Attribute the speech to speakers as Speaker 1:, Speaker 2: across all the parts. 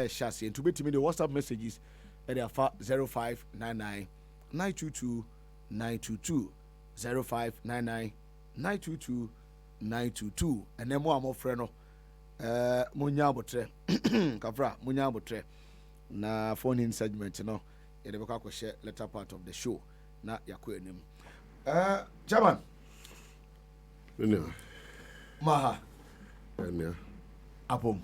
Speaker 1: chassis to be to me the WhatsApp messages at the 0599 922 922 0599 922 922 and then more friend munya botre kafra munya botre na phone in segment no e dey go share later part of the show na yakọ enim chairman maha apom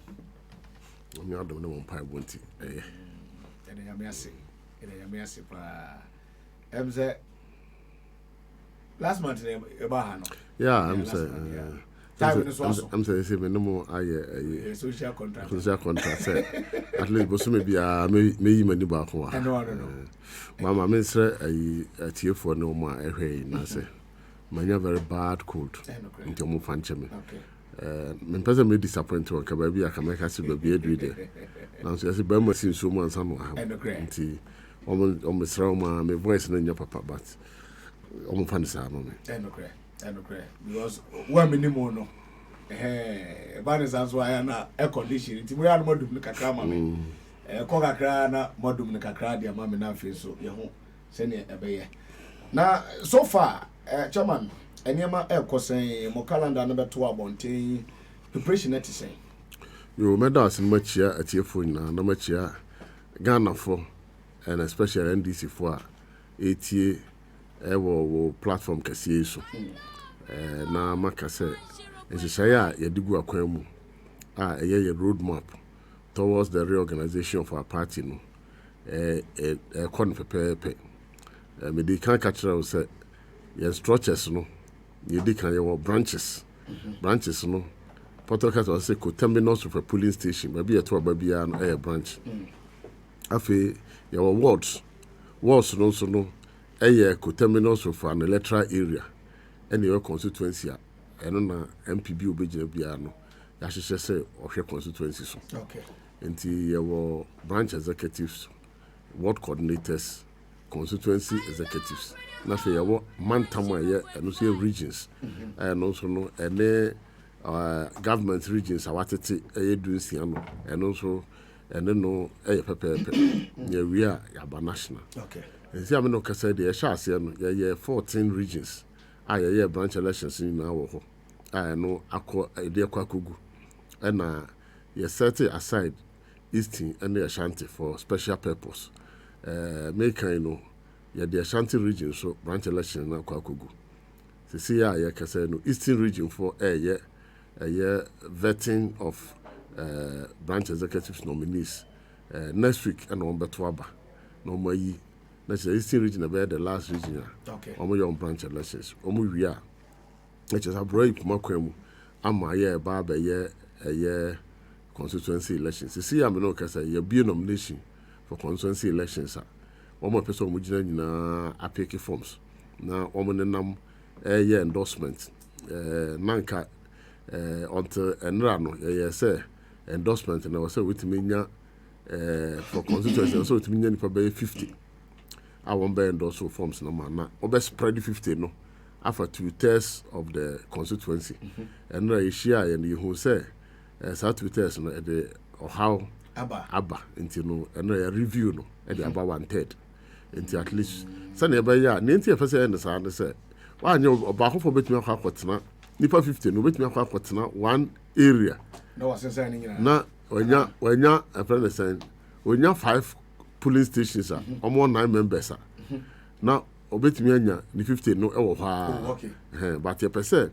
Speaker 2: mi adom na mo pai bonti
Speaker 1: ene ya me ase pa emze last month e ba ha no
Speaker 2: I'm saying me no more aye
Speaker 1: social contract
Speaker 2: say at least bosu me bia me yi mani ba ko
Speaker 1: no
Speaker 2: mama me sre ayi atiefo no mo ehwe na say manya very bad cold nti mo fanche me me pese me disappoint o ka ba bia ka me ka se ba bia dui de na so say ba ma sin so mo ansa no ha nti o mo sre o ma me voice na nya papa but o mo fan sa no me
Speaker 1: because one minimum no ban sans why na air condition nti mo ya no modum ne kakra ma me ko kakra na modum ne kakra dia ma me na fe so ye ho se ne ebeye na so far chairman eniema ekosen mo calendar no beto abonten preparation net sen
Speaker 2: yo medas machia atiefo nyina na machia Ghana for and especially NDC for etie wo platform kase so na maka say nhihaya ya digu akwan mu ye road map towards the reorganization of our party no kon pepepe me dey kan catch say your structures no you dey kan your branches no protocol was say terminus of a polling station maybe to babia no branch afi your wards no so no terminus of an electoral area any your constituency eno na MPB obegina bia no ya hyehyɛ sɛ ɔhwɛ constituency so nti your branch executives ward coordinators constituency executives na fe your mantam aye eno so regions no so no ene government regions awatete aye dunsia no eno so ene no pepepe ya wi a ya ba national nti am no kasa de ya hye ase no ya 14 regions yeah branch elections in now no akọ ide kwakugu na you set aside Eastern and the Ashanti for special purpose make you the Ashanti region so branch election na kwakugu see ya kasa no Eastern region for vetting of branch executive nominees next week and on betwaba no mayi. That's the Eastern region about the last region. Omo your branch elections. Omo wia. Which is a break makwemu. Ama ye baba ye constituency elections. You see am no kasa ye be nomination for constituency elections. Omo person omo gina nyina apeke forms. Na omo nenam ye endorsement. Nanka until enra no ye say endorsement na we say witimi nya for constituency so witimi nya nipa be 50. I won't bear those forms no man. Now, over spread 50 no after 2/3 of the constituency. And I share and you who say as 2/3 no the or how Abba into no and I review no at the about 1/3 into at least Sunday by ya 90% and say why you about for bet me kwatena nipa 50 no bet me kwatena one area.
Speaker 1: No was saying
Speaker 2: na when ya a friend saying when ya 5 polling stations are almost 9 members now obetimi anya ni 50 no e wo ha but you person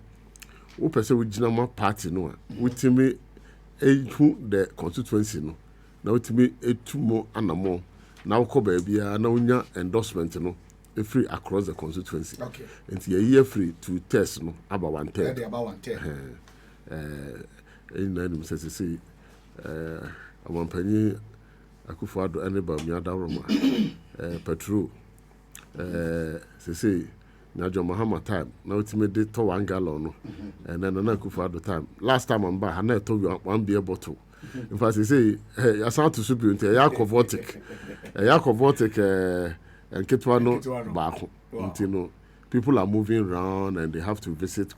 Speaker 2: wo person we gina party no wutimi ehu the constituency no na wutimi etumo anamo na wo ko ba bia na unya endorsement no free across the constituency and ye free to test no about 1/3
Speaker 1: about 1/3
Speaker 2: in name say amampanyi akufado aneba mi adawroma petrol say nyajo Muhammad time na ultimate dey to 1 gallon no and then na akufado time last time am ba na to 1 beer bottle in fact say ya sound to super until ya covotic nketwa no ba ko ntino people are moving around and they have to visit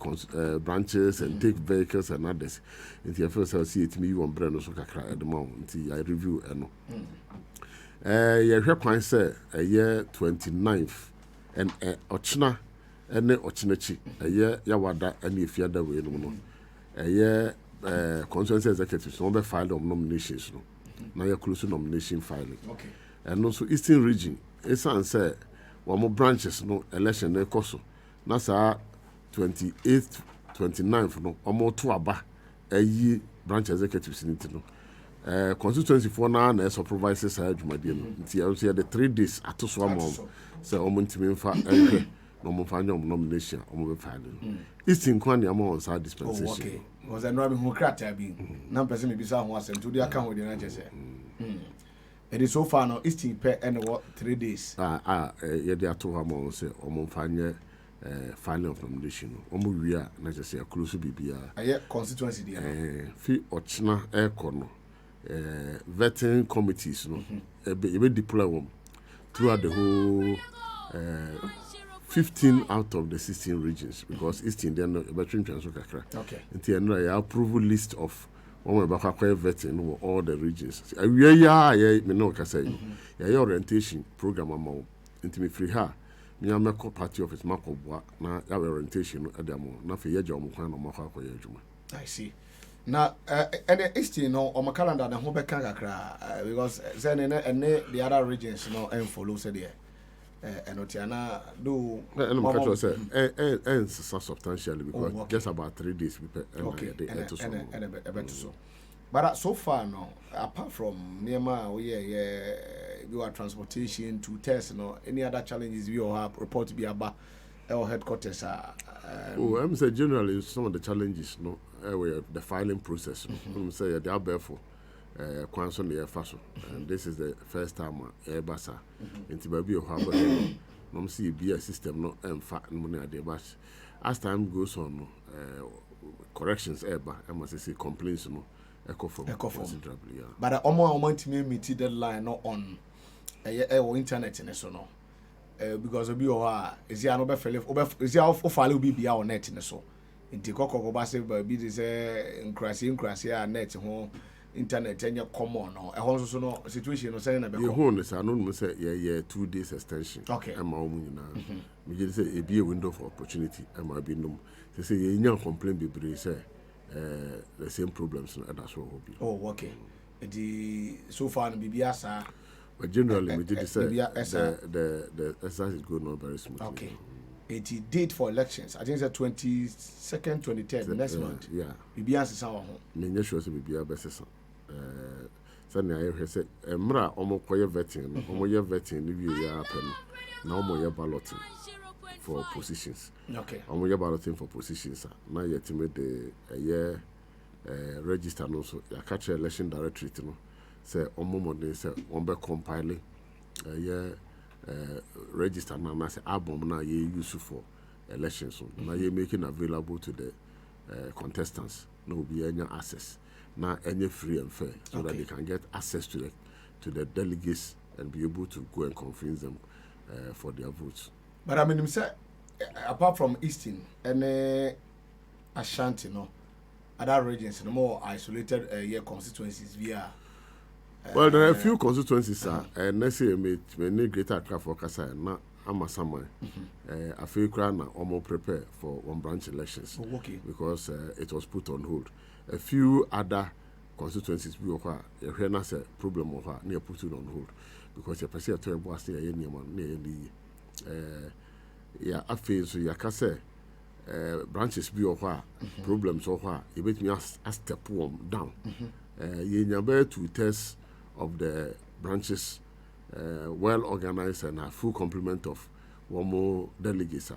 Speaker 2: branches and take vehicles and others. Into your first I see it me on brand so kakra at the moment. I review and yeah, kwan say a year 29th and ochna and ochinachi a year yawada and if you other way no a year constituency executives no be file of nominations no. Now you're close to nomination filing.
Speaker 1: Okay.
Speaker 2: And also Eastern region, it's say one more branches no election ne koso. Na sa 28th, 29th no omo to aba ayi branch executives in it no. Constituency for now na supervisors side jumadi no. Nti you say the 3 days atoso am say omo ntimi mfa ehwe no mo fa nyom nomination omo be file no. Eastern kwan ya mo on side dispensation.
Speaker 1: Oh, okay. Because I know I'm who crata be. Na person me bisa ho asem to dey account with the na say. It is so far now Eastern pay and what 3 days.
Speaker 2: Yeah, they are to have more say omo fa nye filing of nomination. Omo wia na say close bibia.
Speaker 1: Constituency there.
Speaker 2: Fi ochna kono. Vetting committees no. Ebe deploy them throughout the whole 15 out of the 16 regions because Eastern then between transfer kakra.
Speaker 1: Okay.
Speaker 2: Until now, approval list of one way back vetting all the regions. Yeah, me no can say. Yeah, orientation program amount. Until me free her. Me am a party office mako boa na ya orientation at the amount. Na for year job mukwan no mako akoye adwuma.
Speaker 1: I see. Now, and Eastern no on my calendar na ho be kan kakra because then the other regions no and follow say there. And Otiana do.
Speaker 2: And I'm catch say and substantially because just about 3 days we
Speaker 1: okay. And a bit so. But so far no, apart from Nema, we are transportation to test no any other challenges we all have report to be about our headquarters
Speaker 2: I'm say generally some of the challenges no the filing process. I'm say they are therefore Kwanson the Faso, and this is the first time Basa into baby or have no see be a system no and fat money at the bash. As time goes on, corrections I must say complaints no echo from considerably.
Speaker 1: But I want to meet deadline not on internet in so no because of you is here no be is here file be our net in so. Inti koko ba se ba bi this nkrasi net ho internet enya common no e ho so no situation no say na be
Speaker 2: ko ho no say no say yeah 2 days extension
Speaker 1: okay
Speaker 2: am omu nyina me just say e be a window of opportunity am abi no say ye nya complain be say the same problems no that's what hobby.
Speaker 1: Oh okay. The so far no bibia sa
Speaker 2: but generally we did say the exercise is going on very smoothly.
Speaker 1: Okay. It's date for elections. I think it's the 22nd, 23rd next month.
Speaker 2: Yeah.
Speaker 1: Bibia sisa ho.
Speaker 2: Me nya sure say bibia be sisa. Sani I say emra omo koye vetting no omo ye vetting ni wi ya happen na omo ye balloting for positions.
Speaker 1: Okay.
Speaker 2: Omo ye balloting for positions na yet me the register no so ya catch election directorate no say omo mo dey say on be compiling register na say album na ye use for elections so na ye making available to the contestants no be any access na any free and fair so that they can get access to the delegates and be able to go and convince them for their votes.
Speaker 1: But I mean say apart from Eastern and Ashanti no other regions no more isolated constituencies via
Speaker 2: well, there are a few constituencies, and let's say me greater Accra for Kasa na Amasama. I feel Krana almost prepared for one branch elections because it was put on hold. A few other constituencies we are here na say problem of her near put it on hold because you perceive to a stay any man yeah I feel so you can say branches be of her problems of her you bet me as step one down. You never to test of the branches well organized and a full complement of one more delegates.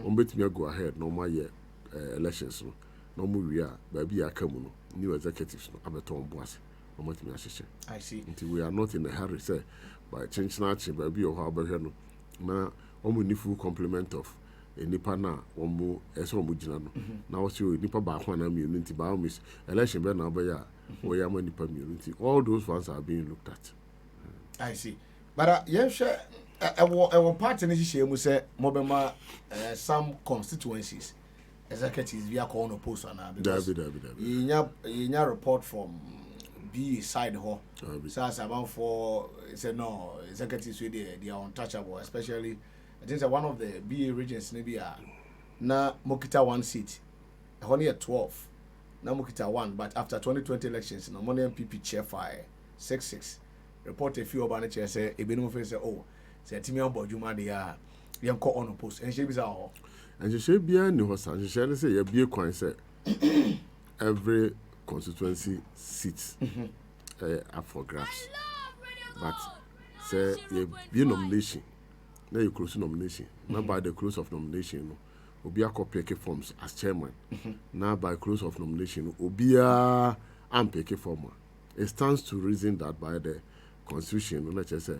Speaker 2: Bet me go ahead no more elections no more we are baby are coming new executives no abeton boss no more me asese.
Speaker 1: I see.
Speaker 2: Until we are not in a hurry say by change snatch baby or how no na omo ni full complement of nipa na omo eso omo gina no na wo se nipa ba kwa na community ba miss election be na obeya o ya ma nipa community all those ones are being looked at.
Speaker 1: I see. But yes ɛwɔ party ne hyehyɛ mu sɛ mobɛma some constituencies executives bi akɔ on post ana because yɛnya report from BA side ho so as about for say no executives they are untouchable, especially I think that one of the BA regions maybe na mokita 1 seat only at 12 na mokita 1, but after 2020 elections no money MPP chair fire 6-6 report a few about chair say ebinom fe say oh say timi on bodjuma dey yenko on post and she be say
Speaker 2: and she bia ni ho sa she say ya bie kwan say every constituency seat up for grabs, but say you be nomination na you close nomination now by the close of nomination no obi akopeke forms as chairman now by close of nomination obi ampeke form. It stands to reason that by the constitution no say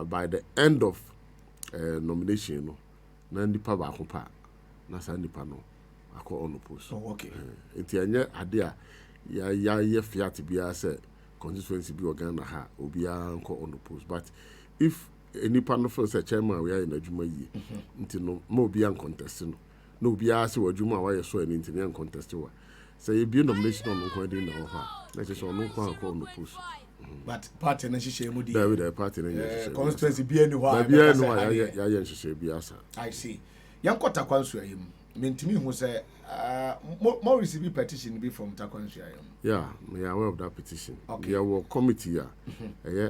Speaker 2: by the end of nomination no na nipa ba ko pa na sa nipa no akọ on post.
Speaker 1: Oh, okay.
Speaker 2: Enti anye ade a ya fiat bia say constituency bi organ na ha obi anko on post, but if any panel for say chairman we are in adwuma yi nti no mo obi an contest no obi a say adwuma wa yeso ani nti an contest wa say e bi nomination on ko dey na ho ha na say on ko anko on post.
Speaker 1: But party na hyehyɛ mu di
Speaker 2: the party na hyehyɛ
Speaker 1: constituency bi ani hɔ
Speaker 2: ya hyehyɛ bi asa.
Speaker 1: I see yankota kwanso ayem mentimi hu say more receive petition be from Takwansu ayem.
Speaker 2: Yeah, we are aware of that petition. Okay. There were committee here,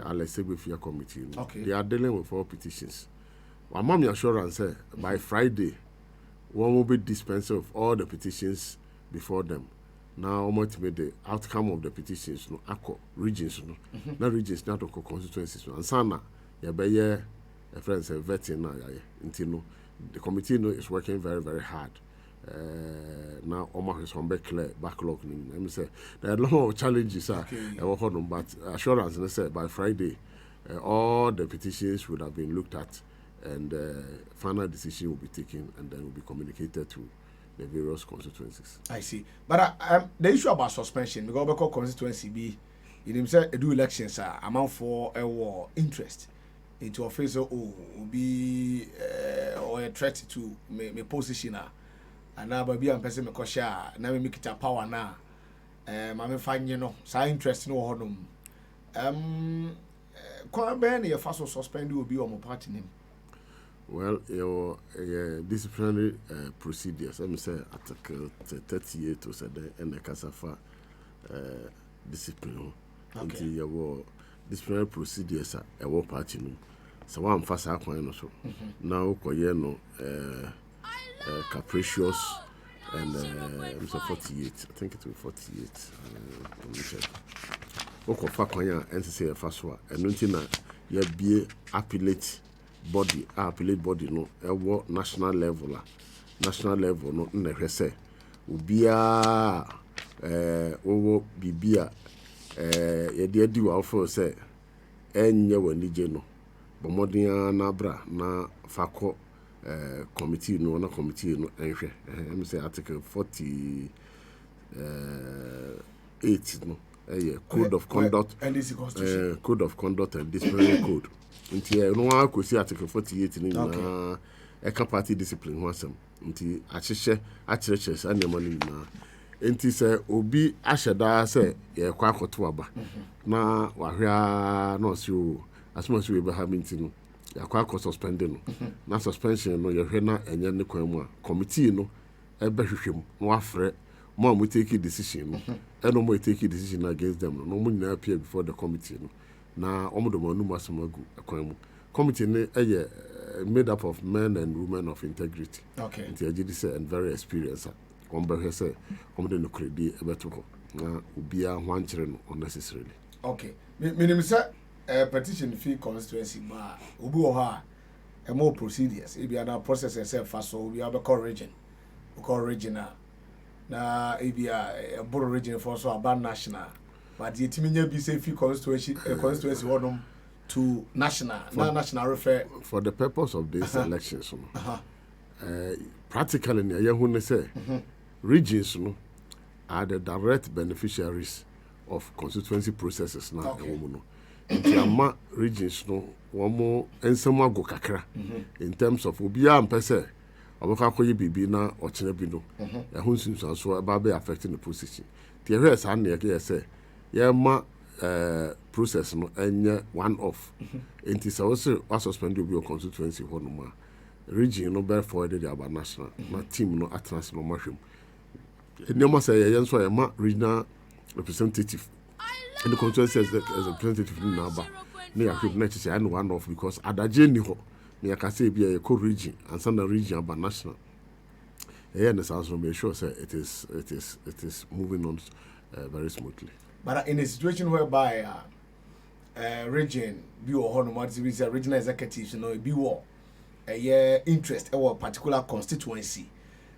Speaker 2: Alessebefia committee. Okay. They are dealing with 4 petitions. One mom assurance say by Friday, one will be dispensed of all the petitions before them. Now, ultimately, the outcome of the petitions, no, ACO regions, no, not regions, not constituencies, no, and Sana, ya be a friend say vetting na ya, no, the committee no is working very, very hard. Now almost is on clear backlog. Let me say there are a lot of challenges, but assurance and say by Friday all the petitions would have been looked at and final decision will be taken and then will be communicated to the various constituencies. I
Speaker 1: see. But the issue about suspension, because we call constituency be in say do elections amount for a war interest into office be or a threat to me position. And now baby am person me kosha na me kita power na ma me fanye no sa interest no hodom kwa be na ye fa so suspend obi o mo party name.
Speaker 2: Well, your disciplinary procedures, let me say article 38 to say the kasafa discipline until your disciplinary procedures a war party no so one fast akwan no so now koye no capricious and it 48. I think it was 48. Let me check. Oko fa kwanya NCC faswa enunti ya bie appellate body no ewo national level no na hwese obia owo bibia ye de adi wa ofo se enye wanije no bomodin na bra na fakọ committee no enhwe me say article 48 no code of conduct and this constitution code of conduct and disciplinary code nti no wa ko see article 48 ni na e party discipline ho asem nti akyehye akyerechire sa ne mani na nti say obi ahyeda say ye kwa akoto aba na wahwea no si o asoma si we be ha minti no yakwa ko suspended no na suspension no ye hwe na enye ne kwan mu a committee no e be hwehwem no afre mo take decision no eno mo take decision against them no mo nyina appear before the committee no na omodo manu masamagu kwan mu committee ne made up of men and women of integrity. Okay. Nti agidi say and very experienced on be say omodo no credit e beto ko na obia ho ankyere no unnecessarily.
Speaker 1: Okay. Minim say petition fee constituency ma obi wo ha more procedures e bia na process itself so obi abekọ regional na e bia boro region for so aba national but the timinya bi say fee constituency wonum to national national refer
Speaker 2: for the purpose of this elections practically near who ne say regions no are the direct beneficiaries of constituency processes now. Okay. nti ama regions no womo ensem ago kakra in terms of obia mpese obaka koye bibi na ochene bi no ehun sunsun so eba be affecting the position ti ehwe sa na ye say ye ma process no enye one off nti so we suspend obi o constituency ho no ma region no be forwarded the aba national na team no atnas no mahwem enema say ye nso ye ma regional representative and the constituency as representative in Naba near Hip Natchez and one off because Adaje Niho near Casabia, a co region and some region about national. And the sounds will make sure say it is moving on very smoothly. But
Speaker 1: in a situation whereby region be or regional executives, be war a interest or particular constituency.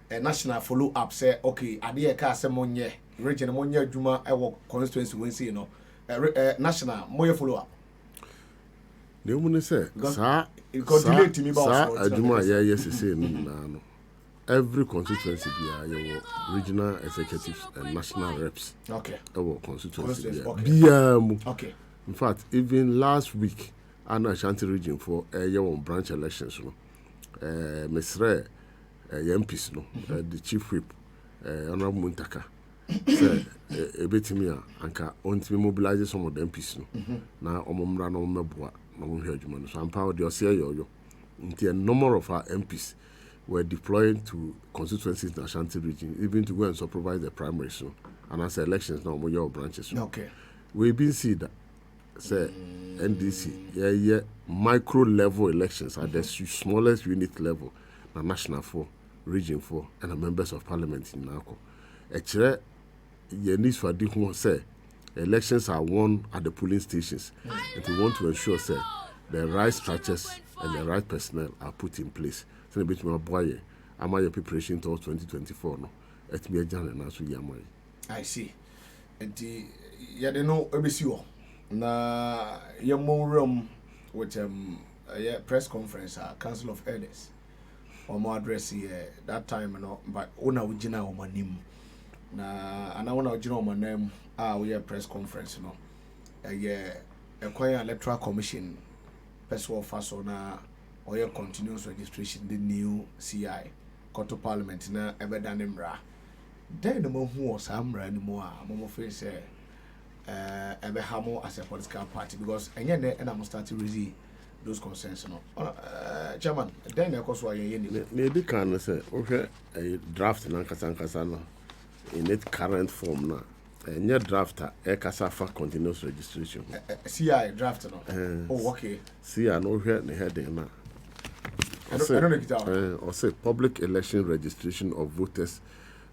Speaker 1: A national follow up say okay ade ka asemonye region monye adwuma e constituency when say national moye follow up
Speaker 2: the woman say sa adwuma ya say no every constituency be regional executives and national reps
Speaker 1: okay
Speaker 2: constituency
Speaker 1: okay
Speaker 2: in fact even last week Anna Ashanti region for branch elections no Mesre MPs no the chief whip Honorable Muntaka say ebetimi anka ontimi mobilize some of the MPs no na omomra no meboa no hwe adwuma no so ampa the ose yoyo nti a number of our MPs were deployed to constituencies in Ashanti region even to go and supervise the primaries no and as elections now mo your branches no.
Speaker 1: Okay
Speaker 2: we been see that say NDC micro level elections at the smallest unit level na national for region 4 and the members of parliament in Nako. Actually, you need to do say elections are won at the polling stations, and we want to ensure say the right structures and the right personnel are put in place. So, a bit more boy, am I preparation towards 2024? No, it's me a journey now. So,
Speaker 1: I see. And the no ABC na more room with a press conference, Council of Elders. Or more address here that time, no, but ona ujina o manim na ana ona ujina o manem we a press conference no a choir electoral commission person of na or continuous registration the new CI Koto Parliament na ebedane mra then the mo hu o samra ni mo a mo fe say ebe hamo as a political party because enye na mo start to raise those concerns no chairman then of course why you
Speaker 2: need can say okay a draft na kasa no in its current form na any draft e kasa for continuous registration
Speaker 1: CI draft no oh okay
Speaker 2: CI no here the heading na
Speaker 1: I don't know it out
Speaker 2: or say public election registration of voters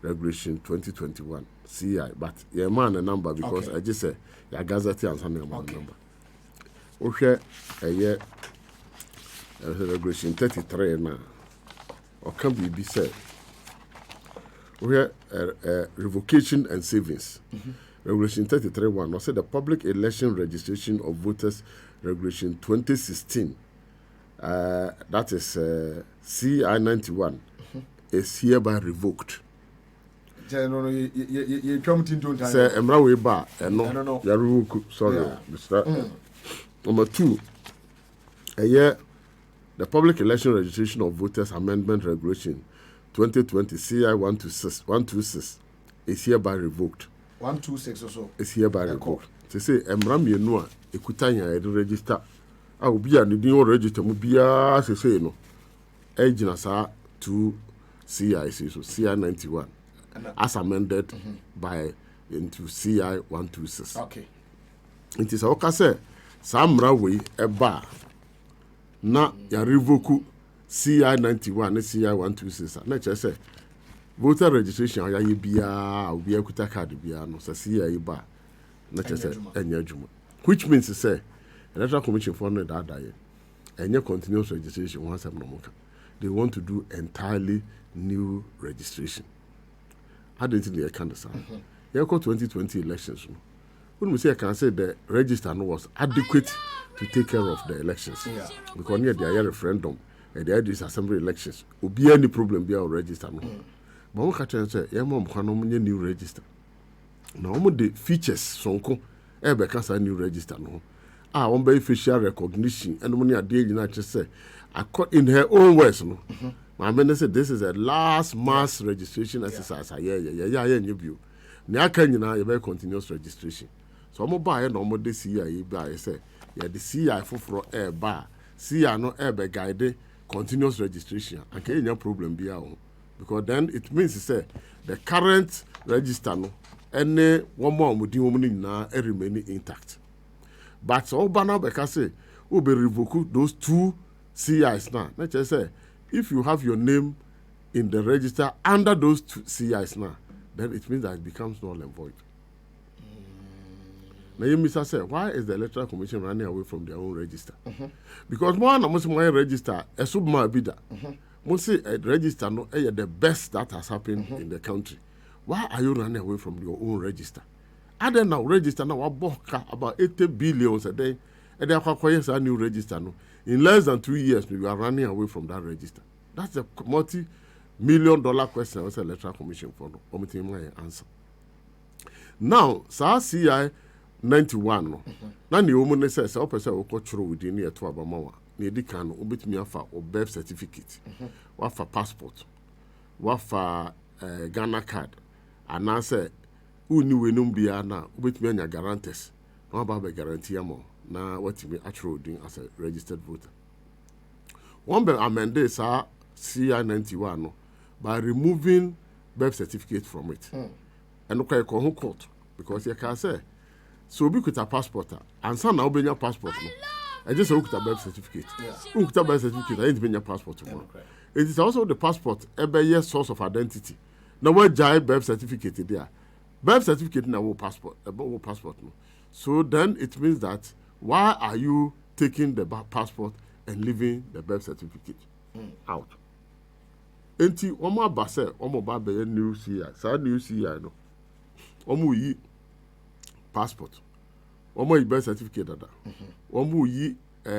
Speaker 2: regulation 2021 CI but your man a number because I just say your gazette and some number okay regulation 33 now or can be said where revocation and savings regulation 33(1) or say the public election registration of voters regulation 2016 that is CI 91 is hereby revoked.
Speaker 1: No, you come to
Speaker 2: say emra we ba no ya revoke sorry Mr. Number 2 the Public Election Registration of Voters Amendment Regulation 2020 CI 126 is hereby revoked.
Speaker 1: 126 or so
Speaker 2: is hereby revoked. They say emra mienu a ekutanya e register a obi a ne din o register mu bia say no ejina sa to CI so CI 91 as amended by into CI 126.
Speaker 1: Okay.
Speaker 2: It is okay say samra we eba na ya revoke CI 91 and CI 126 na che say voter registration ya bia obi akuta card bia no say CI ba na che say enya adwuma which means say electoral commission for no that day enya continuous registration once am no moka they want to do entirely new registration. I didn't think they can understand. You go 2020 elections. When we say I can say the register was adequate to take care of the elections.
Speaker 1: Yeah.
Speaker 2: Because near the referendum and the this assembly elections will be any problem be our register. But we can say, yeah, mom can new register. Now, the features sonko ebe can say new register no. one by facial recognition and money a day you say in her own words no my man said this is a last mass registration exercise yeah you na aka nyina you be continuous registration so mo ba no mo de CI ba say yeah the CI foforo ba CI no be guide continuous registration and can any problem be because then it means say the current register no any one more mudi woman na remain intact but so bana be ka say we be revoke those 2 CIs now na say if you have your name in the register under those 2 CIs now then it means that it becomes null and void. Now you Mr. say, why is the Electoral Commission running away from their own register? Because more than most my register, a subma bidder. Most say a register no the best that has happened in the country. Why are you running away from your own register? I don't know register now about 80 billion a day, and they acquire a new register no. In less than 2 years, you are running away from that register. That's a multi-million-dollar question. I was Electoral Commission for no. Omiting my answer. Now, CI 91 no. Na ni woman say say opese wo kotro within near to abamawa. Na edi kan no obetumi afa o birth certificate. Wa fa passport. Wa fa Ghana card. Ana say uni wenum bia na obetumi anya guarantors. Na ba be guarantee am na watimi atro din as a registered voter. One be amend sa CI 91 no by removing birth certificate from it. And okay ko court because you can say so we could a passport and some now be your passport no. I just look at birth certificate. Look at birth certificate, I ain't been your passport tomorrow. It is also the passport a source of identity. Now what jive birth certificate there? Birth certificate now passport, passport no. So then it means that why are you taking the passport and leaving the birth certificate out? Enti omo abase omo ba be new CI. Sa new CI no. Omo yi passport. Omo yi birth certificate dada. Omo yi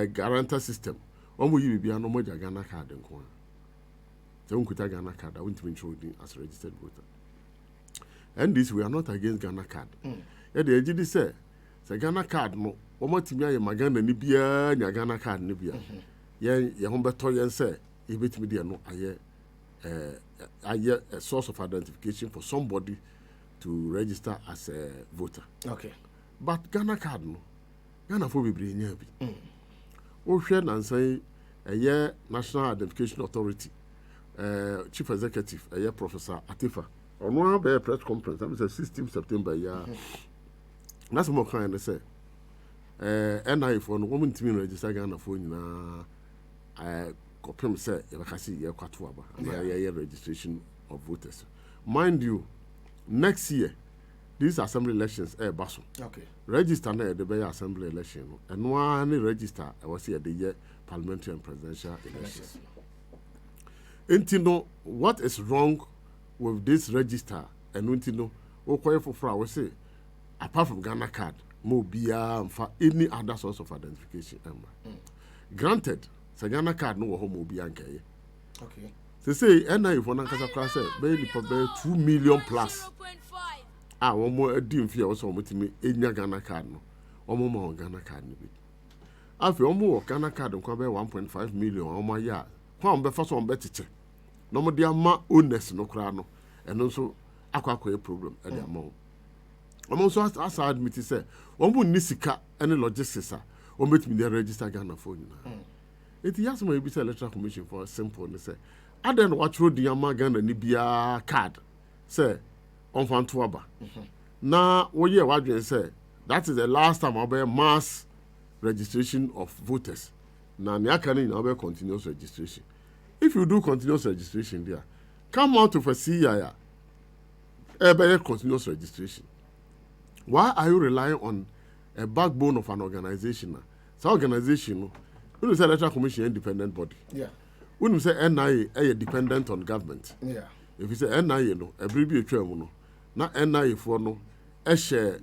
Speaker 2: guarantor system. Omo yi bibia no mo ja Ghana card nko. Se unkuta Ghana card, I want to show you as a registered voter. And this we are not against Ghana card. Yeah, the AGD say Ghana card no omo timi aye magana ni bia nya Ghana card ni bia. Ye ho beto yen say e betimi dia no aye a source of identification for somebody to register as a voter.
Speaker 1: Okay.
Speaker 2: But Ghana card no, Ghana for be nya bi. O hwe na say National Identification Authority Chief Executive Professor Atifa. On one be press conference, that was 16th September That's more kind to say. NI for no woman to register Ghana for na Kopem say Yakasi Yakwatuaba and registration of voters. Mind you, next year, these assembly elections Basso.
Speaker 1: Okay.
Speaker 2: Register na the Bay Assembly election and one register I was here the year parliamentary and presidential elections. Intino, what is wrong with this register and Intino, for I will say, apart from Ghana card, Mobia for any other source of identification. Granted, the Ghana card no home Mobia.
Speaker 1: Okay.
Speaker 2: They say, NI for Nankasa class, baby for 2 million plus. One more dim fear also with me in your Ghana card. No, one more Ghana card. After one more Ghana card and come 1.5 million on my yard. Come be first one better. No more dear ma owners no crano, and also a problem at the amount. I'm also as I admit say, one would nisika any logistics, or meet me the register Ghana for you. It has maybe a electoral commission for a simple and say, I don't watch road the Ghana Nibia card, say, on Fantuaba. Now, what year what you say, that is the last time I'll be mass registration of voters. Now, I'll be continuous registration. If you do continuous registration there, come out of a CIA, continuous registration. Why are you relying on a backbone of an organization? So organization, when you say electoral commission, independent body.
Speaker 1: Yeah.
Speaker 2: When you say NIA, a dependent on government.
Speaker 1: Yeah.
Speaker 2: If you say NIA, no, a brief no, not NIA for no, a share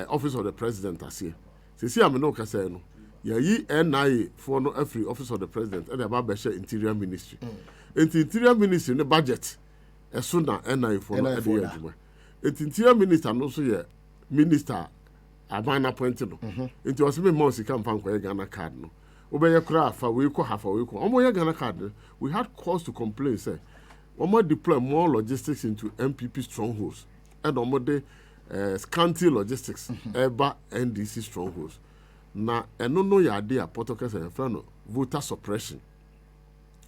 Speaker 2: office of the president as here. See, I'm no say no. Yeah, NIA for no every office of the president and about share interior ministry. Interior ministry the budget. As soon as NIA for no every year. Interior minister also yeah minister aban appoint no nti o se me mo sika mfa nkwa Ghana card no obeye kura afa we ko hafa we ko omo ye Ghana card no. We had cause to complain say omo deploy more logistics into MPP strongholds and omo de scanty logistics eba NDC strongholds na eno no ya de a protocol say friend voter suppression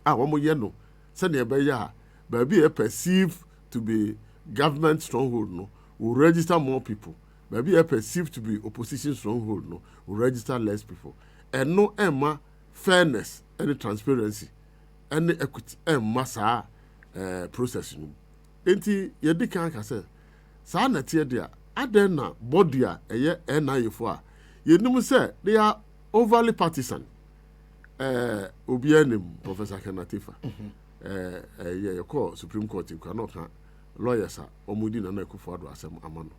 Speaker 2: omo ye no se na ebe ya ba bi perceive to be government stronghold no will register more people. Maybe perceived to be opposition stronghold no will register less people. And no emma fairness, any transparency, any equity, massa process no. Enti yedi kan say sa na tie dia adena body a eye NIA a yenum say they are overly partisan. Obi enim Professor Kenatifa. Yeah, call Supreme Court you cannot lawyers are omudi na Akufo-Addo asem amano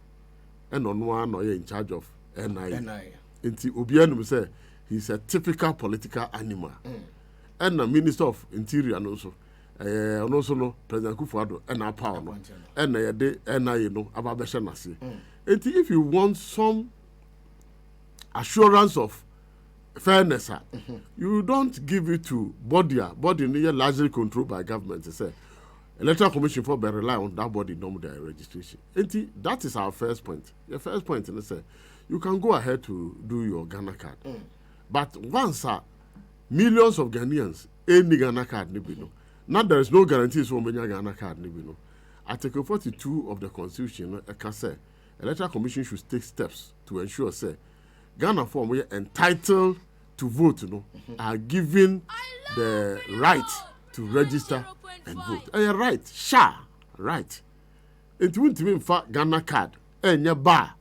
Speaker 2: and on one or in charge of NIA. Inti obianum say he's a typical political animal. And the Minister of Interior and also no President Akufo-Addo and our power no and de NIA no ababesha nase. Inti if you want some assurance of fairness, you don't give it to body largely controlled by government. Say Electoral Commission for rely on that body normal their registration. And that is our first point. The first point is say you can go ahead to do your Ghana card. But once millions of Ghanaians any Ghana card no. Now there is no guarantees for many Ghana card no. Article 42 of the Constitution can say Electoral Commission should take steps to ensure say Ghana form we entitled to vote are given the right to register and vote. Right, right. It won't mean for Ghana card. Nya ba.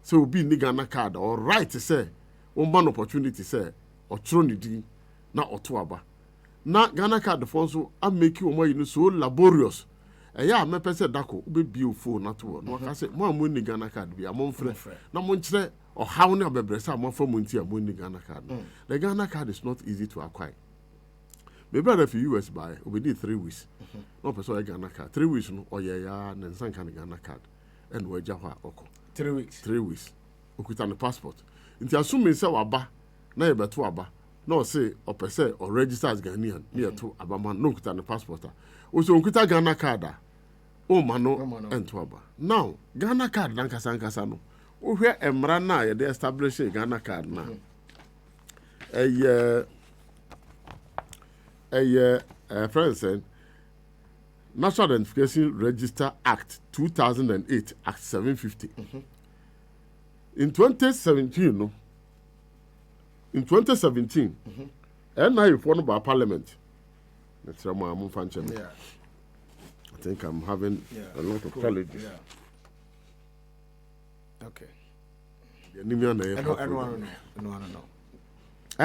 Speaker 2: So be ni Ghana card or right to say one opportunity say or tronidi na otuaba. Na Ghana card the so I make you more so laborious. Yeah, me pese dako ube bi phone na to no ka say mo amu ni Ghana card bi amon frɛ na mo nkyerɛ or how na bebresa mo fa mo nti amu ni Ghana card. The Ghana card is not easy to acquire. Maybe if you US buy, we need 3 weeks. No person a Ghana card. 3 weeks no or ya na nsan kan Ghana card. And we jawa oko.
Speaker 1: 3 weeks.
Speaker 2: 3 weeks. Okuta the passport. Nti assume say waba na ye beto aba. No say or per se or register as Ghanaian near to abama no okuta the passport. Also okuta Ghana card. O mano ento aba. Now Ghana card dan kasa no. O hwe emra na ye dey establish Ghana card na. Friends said National Identification Register Act 2008 Act 750. In 2017 no. In 2017 NIA formed by Parliament. That's why I'm functioning.
Speaker 1: Yeah.
Speaker 2: I think I'm having a lot of challenges.
Speaker 1: Yeah. Okay.
Speaker 2: No.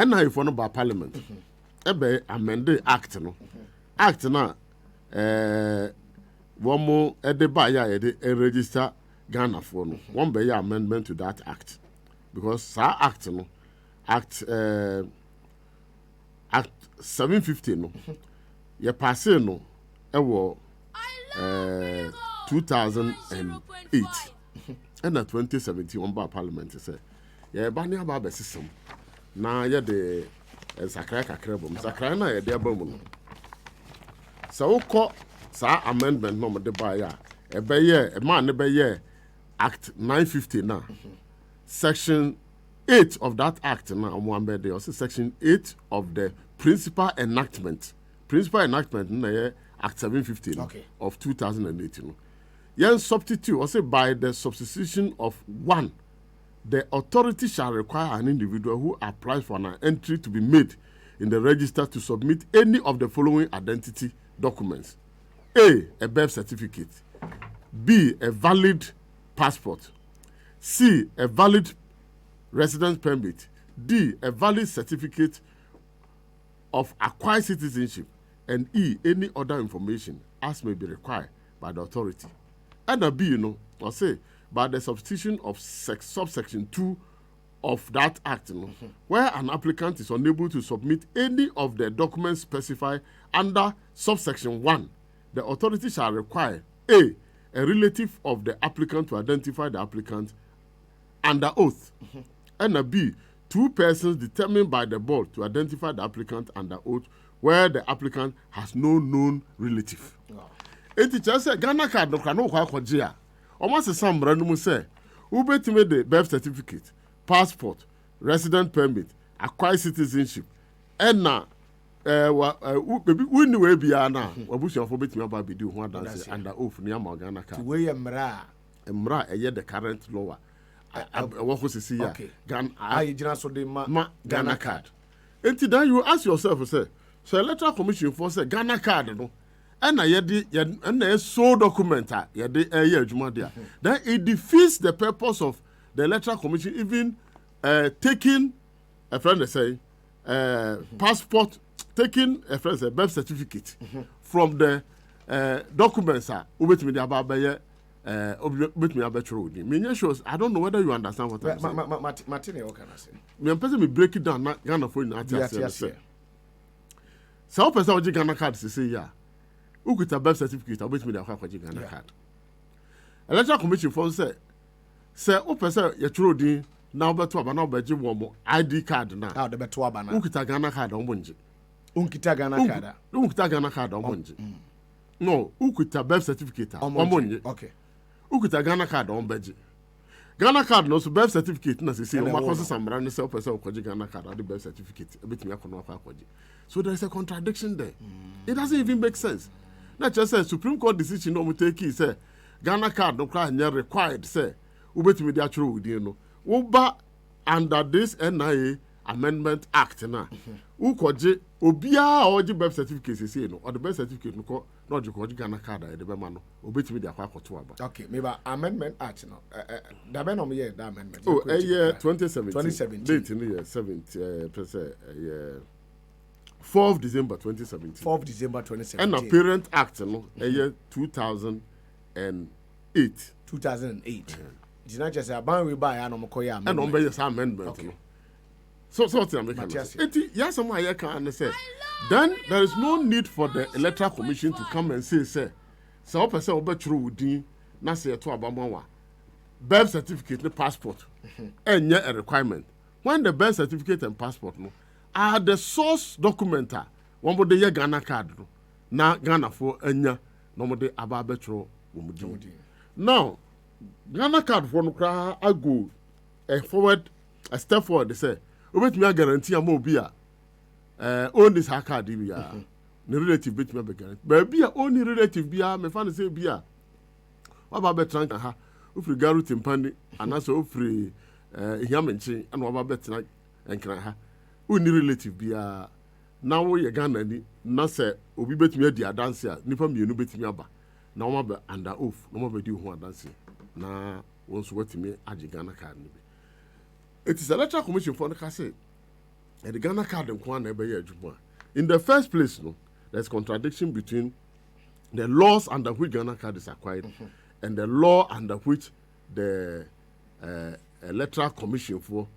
Speaker 2: NIA formed by Parliament. Ebe amended act no. Act na one more edeba ya register Ghana for no. One be amendment to that act. Because sa act no act 750 no. Ye pass no ewo 2008 and 2017 one by Parliament say ye ba ni aba besisem na ye de sakra kakra bom sakra na ye de abam no so ko sa amendment no de ba ya e be ye e ma ne be ye act 950 na section 8 of that act na omwambe de also section 8 of the principal enactment na ye act 750 of 2008 no yen substitute also by the substitution of 1. The authority shall require an individual who applies for an entry to be made in the register to submit any of the following identity documents. A birth certificate. B, a valid passport. C, a valid residence permit. D, a valid certificate of acquired citizenship. And E, any other information as may be required by the authority. And B, or say, by the substitution of subsection 2 of that act, where an applicant is unable to submit any of the documents specified under subsection 1, the authority shall require A relative of the applicant to identify the applicant under oath. And B, 2 persons determined by the board to identify the applicant under oath where the applicant has no known relative. Eti chase Ghana card no kanu kwa kwaje a. Omo se sambra no mu se, ubetime the birth certificate, passport, resident permit, acquired citizenship. Enna we ni we bia na obusuafo betime aba bidi ho adanse under oath ni ama Ghana card.
Speaker 1: We emra
Speaker 2: eye the current law. What was see ya?
Speaker 1: Ghana so de ma
Speaker 2: Ghana card. Enti then you ask yourself say, so electoral commission for say Ghana card no, and na so document ye de adwuma there. Then it defeats the purpose of the electoral commission even taking a friend they say passport, taking a friend say birth certificate from the documents ubetimi de ababa I don't know whether you understand what I'm saying.
Speaker 1: Martin, what can I say?
Speaker 2: Me break it down. Ghana for you. So person with Ghana card say yeah. Who could have birth certificate? I wait me the Ghana card. Electoral commission for say o person you throw the now beto aba now beji one ID card na.
Speaker 1: Ah, the beto aba na.
Speaker 2: Who could have Ghana card on bonji?
Speaker 1: Unkita Ghana card.
Speaker 2: Who could have Ghana card on bonji? No, who could have birth certificate on bonji?
Speaker 1: Okay.
Speaker 2: Ukuta Ghana card on beji. Ghana card no so birth certificate na say o makoso samra ne say person okoji Ghana card and the birth certificate ebetimi akono akoji. So there is a contradiction there. It doesn't even make sense. Na just say Supreme Court decision no take say Ghana card no kwa nya required say ubetimi dey atro within no. Wo ba under this NIA Amendment Act na. Ukoji obia oji birth certificate say no or the birth certificate no ko no je ko Ghana card e de be ma no obetimi dey akoto aba. Okay,
Speaker 1: maybe Amendment Act no. Da be no me that amendment.
Speaker 2: Oh, year 2017.
Speaker 1: 2017.
Speaker 2: Date in the year 70 4th December 2017.
Speaker 1: 4th December 2017.
Speaker 2: And the Parent Act no year 2008.
Speaker 1: 2008. Did not just say ban we buy and omokoya amendment.
Speaker 2: And on be amendment. Okay. So what I'm making. Yes, some I can say. Then there is no need for the Electoral Commission to come and say so person obetro wudi na say to abamawa. Birth certificate and passport. And a requirement. When the birth certificate and passport no are the source documenta, one would the Ghana card no. Na Ghana for enya no mo de aba betro wumudi. Now Ghana card for no kra ago a step forward they say obetimi guarantee am obi a own this card bia ne relative betimi be guarantee but bia only relative bia me fan say bia wa ba betran ha ofri garu timpani anaso ofri hiamenchi ana wa ba betran enkran ha only relative bia na wo ye Ghana ni na say obi betimi adi adanse a nipa mienu betimi aba na wo ba under oath no mo be di ho adanse na won so watimi agi Ghana card ni. It is Electoral Commission for the say the Ghana card and Kwan never yet. In the first place, no, there's contradiction between the laws under which Ghana card is acquired and the law under which the Electoral Commission for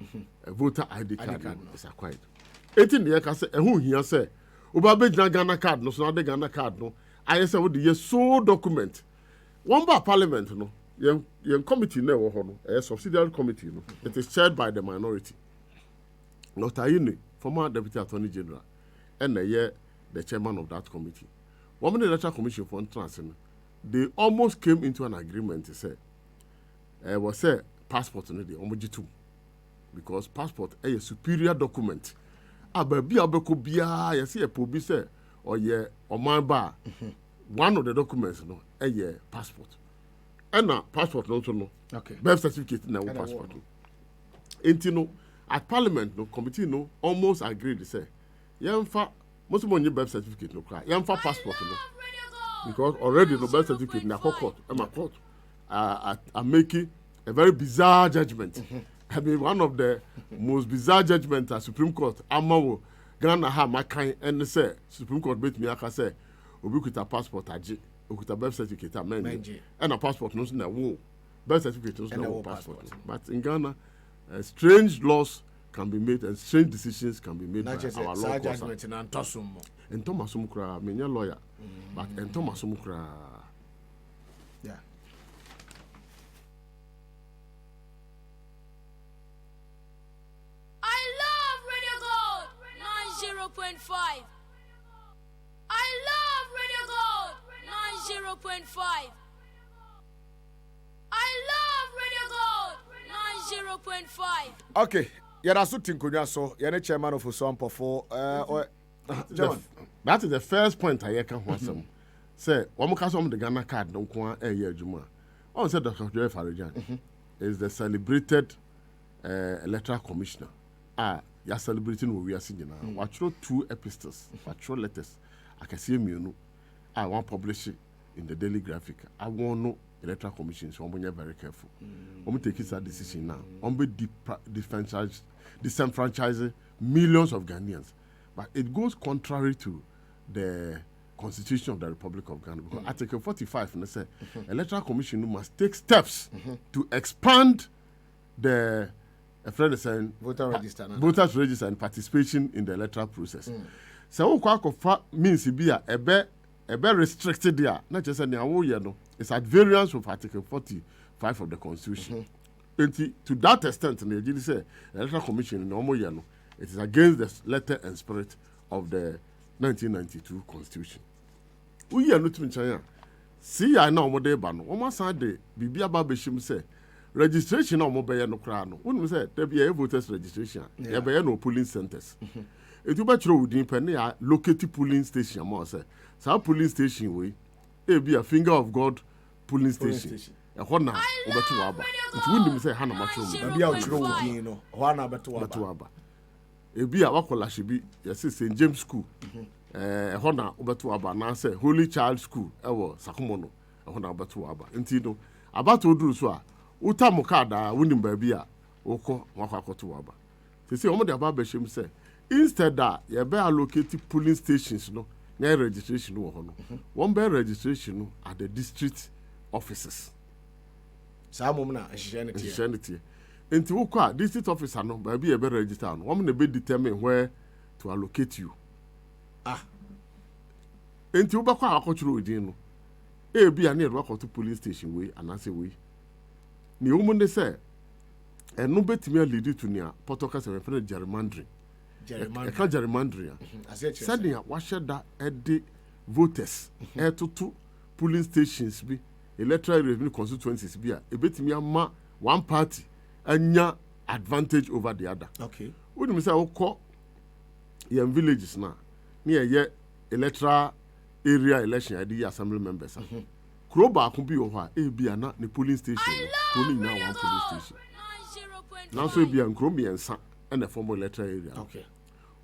Speaker 2: a voter ID card is acquired. 18 years can say, who here say, Ubabe Ghana card, no, so not the Ghana card, no. I say, what the year so document. One by Parliament, no. Young committee never a subsidiary committee. No? It is chaired by the minority. Not Ayini, former Deputy Attorney General, and the chairman of that committee. One minute Electoral Commission for Trans, they almost came into an agreement to say, was a passport in the Omojitu, because passport is a superior document. Ababi abeko bia, you see a pobi say, or ye or my bar. One of the documents, no, a passport. And passport also no. Okay. Birth certificate na passport. Enti no at parliament no committee no almost agreed to say yemfa most of money birth certificate no cry. Yemfa passport no. Because already no birth certificate na court. Court are making a very bizarre judgment. I mean one of the most bizarre judgments at Supreme Court amawo Ghana ha makan and say Supreme Court bet me aka say obi kuta passport aje okuta birth certificate amend and a passport no na wo birth certificate no na wo passport. But in Ghana strange laws can be made and strange decisions can be made by our law judgment
Speaker 1: in Antosum.
Speaker 2: And Thomasum kra me lawyer but and Thomasum kra
Speaker 1: yeah.
Speaker 3: 90.5. I love Radio Gold 90.5. I love Radio Gold 90.5.
Speaker 1: Okay, you're also thinking so. You're the chairman of AMPOFO.
Speaker 2: That is the first point I can want some. Say, one more the Ghana card don't want a year Juma. On said Dr. Joy Farajan is the celebrated electoral commissioner. You're celebrating what we are seeing now. Watch 2 epistles, watch letters. I can see me. I want to publish it in the Daily Graphic. I want no electoral commission, so I'm very careful. I'm taking that decision now. I'm disenfranchising millions of Ghanaians. But it goes contrary to the Constitution of the Republic of Ghana. Because Article 45 says electoral commission must take steps to expand the voters register and participation in the electoral process. So what means a be restricted there. Not just it's at variance with Article 45 of the Constitution. And to that extent, the say electoral commission in it is against the letter and spirit of the 1992 Constitution. We are not in China. See, I know what they ban. Almost a day, Bibia Babishim say registration of mobile no crown. When we say there be a voters registration, there be no polling centers. It will be true within Penny, located polling station. More say, so polling station way, it be a finger of God polling station. A honor over to Abba. It wouldn't say Hannah Matron.
Speaker 1: Maybe I'll throw you know, one about to Abba. Ebi a wakola shebi yesi St James School hona obeto aba na say Holy Child School ewo Sakumono hona obeto aba nti no abato oduru so a utamu card a wonim ba bi a wokọ wakwakoto aba say omo de aba ba shem say instead that ye be allocate polling stations no na registration wo ho no one be registration no at the district offices sa mom na ahihye Into Uka, district officer no, but be a better register. One may be determine where to allocate you. Into Ubaka, cultural within. A be a near walk to police station way and answer way. Ni woman they say, and no bet me lead to near Portocas and friend gerrymandering. Gerrymandering. Sending a washer that at the voters, air to 2 polling stations be electoral revenue constituencies be a bit me a one party. Anya advantage over the other. Okay.
Speaker 2: When we say call young villages now, near ye electoral area election idea assembly members. Kroba could be over a be na the polling station. Only now one polling station. Now so be an Chromie and San and the former electoral area.
Speaker 1: Okay.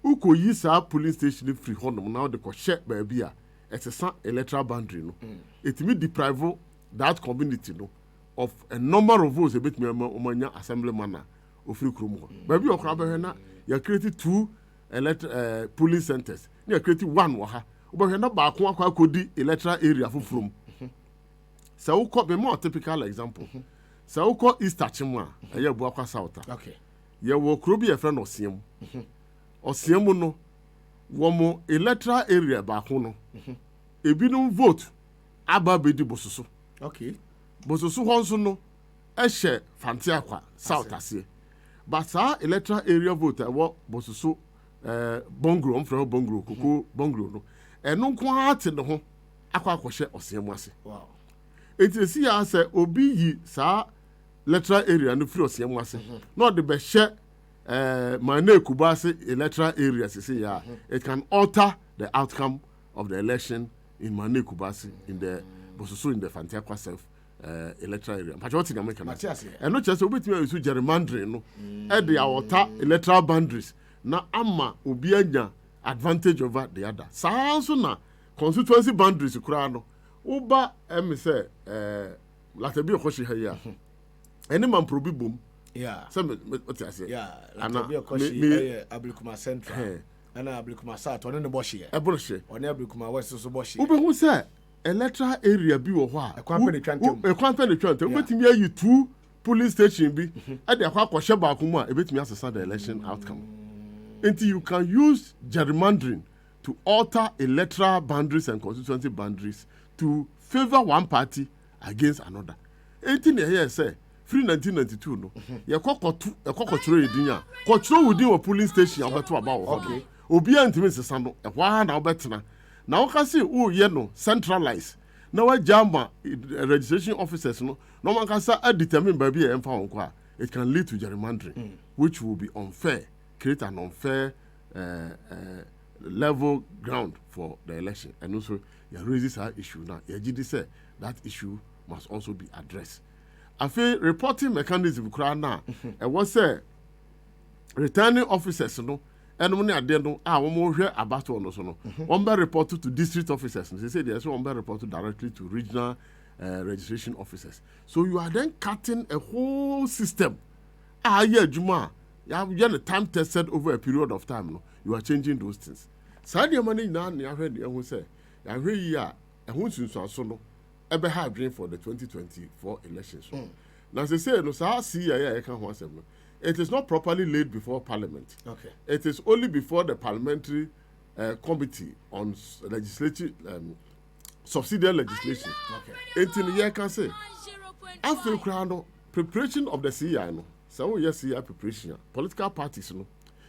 Speaker 2: Who could use our polling station free honor now the share by beer as a San electoral boundary. No, it may deprive that community no. Of a number of votes a bit me assemblyman of free krumo. Baby or crabber, you created 2 polling centers. You created 1 waha. But you're not back one could electoral area from. So we call a more typical example. So we call East Tachimwa, a year Boaka South.
Speaker 1: Okay.
Speaker 2: You will be a friend of Siam. Or Siamono, one more electoral area back home. If you don't vote, Abba Bedi Bosusu.
Speaker 1: Okay.
Speaker 2: Bosusu honso no ehye Fantiakwa South ase but sa electoral area voter wo Bosusu Bongro mfre Bongro koko Bongro no eno nko ate ne ho akwa osemu ase
Speaker 1: wow
Speaker 2: etisi ya se obi yi sa electoral area no free osemu ase no de be hye Mane Kubase electoral area say ya it can alter the outcome of the election in Mane Kubase in the Bosusu in the Fantiakwa self electoral area. But what thing make and not just obey me use gerrymandering no e dey water electoral boundaries na ama obi anya advantage over the other. So na constituency boundaries kura no uba em say latabi okoshi ha ya any man probi bom some what I say
Speaker 1: latabi okoshi Ablikuma Central ana Ablikuma South one ne boshi e
Speaker 2: boshi
Speaker 1: one Ablikuma West so boshi
Speaker 2: ube hu say electoral area bi wo ho a
Speaker 1: ekwanpe ne twante
Speaker 2: obetimi ayi 2 police station bi e dey akwa ba ko mu a ebetimi asesa the election outcome until you can use gerrymandering to alter electoral boundaries and constituency boundaries to favor one party against another. Anything here say free 1992 no ye kokotu e kokotro edin a kotro within a polling station abeto aba wo obi antimi sesa no ehwa na obetena na woka se o ye no centralize na wajama registration officers no no man kasa determine ba bi e emfa won ko a it can lead to gerrymandering which will be unfair, create an unfair level ground for the election. And also you raises our issue now. You say that issue must also be addressed. I feel reporting mechanism now and what say returning officers no and when they are no one more hear about one also no one be reported to district officers. They say there's one be reported directly to regional registration officers. So you are then cutting a whole system. Yeah, Juma, you have a time tested over a period of time. No, you are changing those things. Sadia money now, you have heard the say, you have heard ya, and who's in so no, ever have dream for the 2024 elections. Now they say no, so I see I can't want them. It is not properly laid before Parliament. Okay. It is only before the Parliamentary Committee on Legislative Subsidiary Legislation. Okay. 18 years can say. After crown preparation of the CI no. So yes, CI preparation. Political parties no.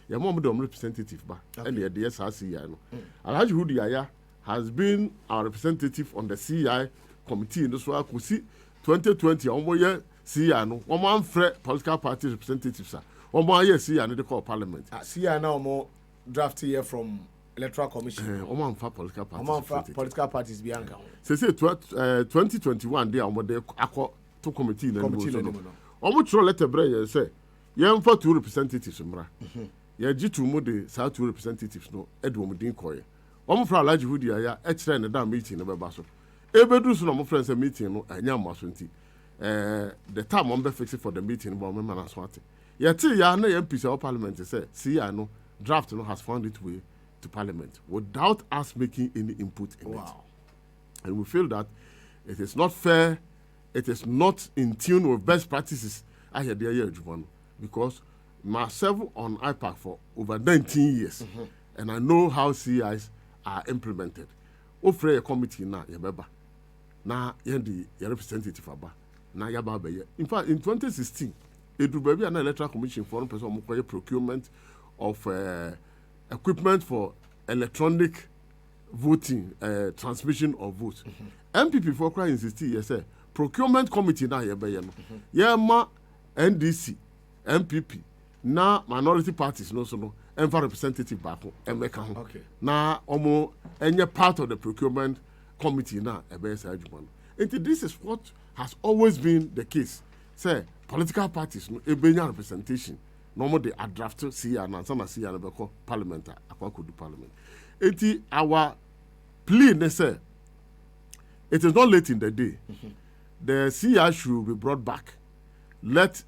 Speaker 2: Your mom the representative ba. And the yes CI no. Alhaji Hudi Aya has been our representative on the CI committee in this work. We see 2020 almost year CI no. One man political party representatives sir. One more year CI no they call Parliament. CI now more draft here from Electoral Commission. Oman for political parties. Oman for political parties Bianca. Say 2021 they are the acco to committee no. Omo throw letter break say yem for two representatives mra. Ye G2 mo de sa two representatives no edwo mo din koye. Omo fra Alhaji Hudi Aya e kire ne da meeting no beba so. Ebedu so no mo friends meeting no anya maso nti. The time on be fix for the meeting but me man aswate. Ye ti ya na MPs of parliament say see ya no draft no has found its way to Parliament without us making any input in it. And we feel that it is not fair, it is not in tune with best practices. I hear the year because myself on IPAC for over 19 years and I know how CIs are implemented. Offer a committee now, yabeba. Now, yendi representative aba. Now, yababa. In fact, in 2016, it will be an electoral commission for one person who procurement of equipment for electronic voting, transmission of votes. MPP for crying insisted, yes, sir. Procurement committee now, ma NDC, MPP, na minority parties, no, so no, and for representative back home, okay. Now, almost any part of the procurement committee now, this is what has always been the case. Say, political parties, no, a representation. Normally they are drafted CR and some CR and call parliament could do parliament. Our plea say it is not late in the day. The CR should be brought back. Let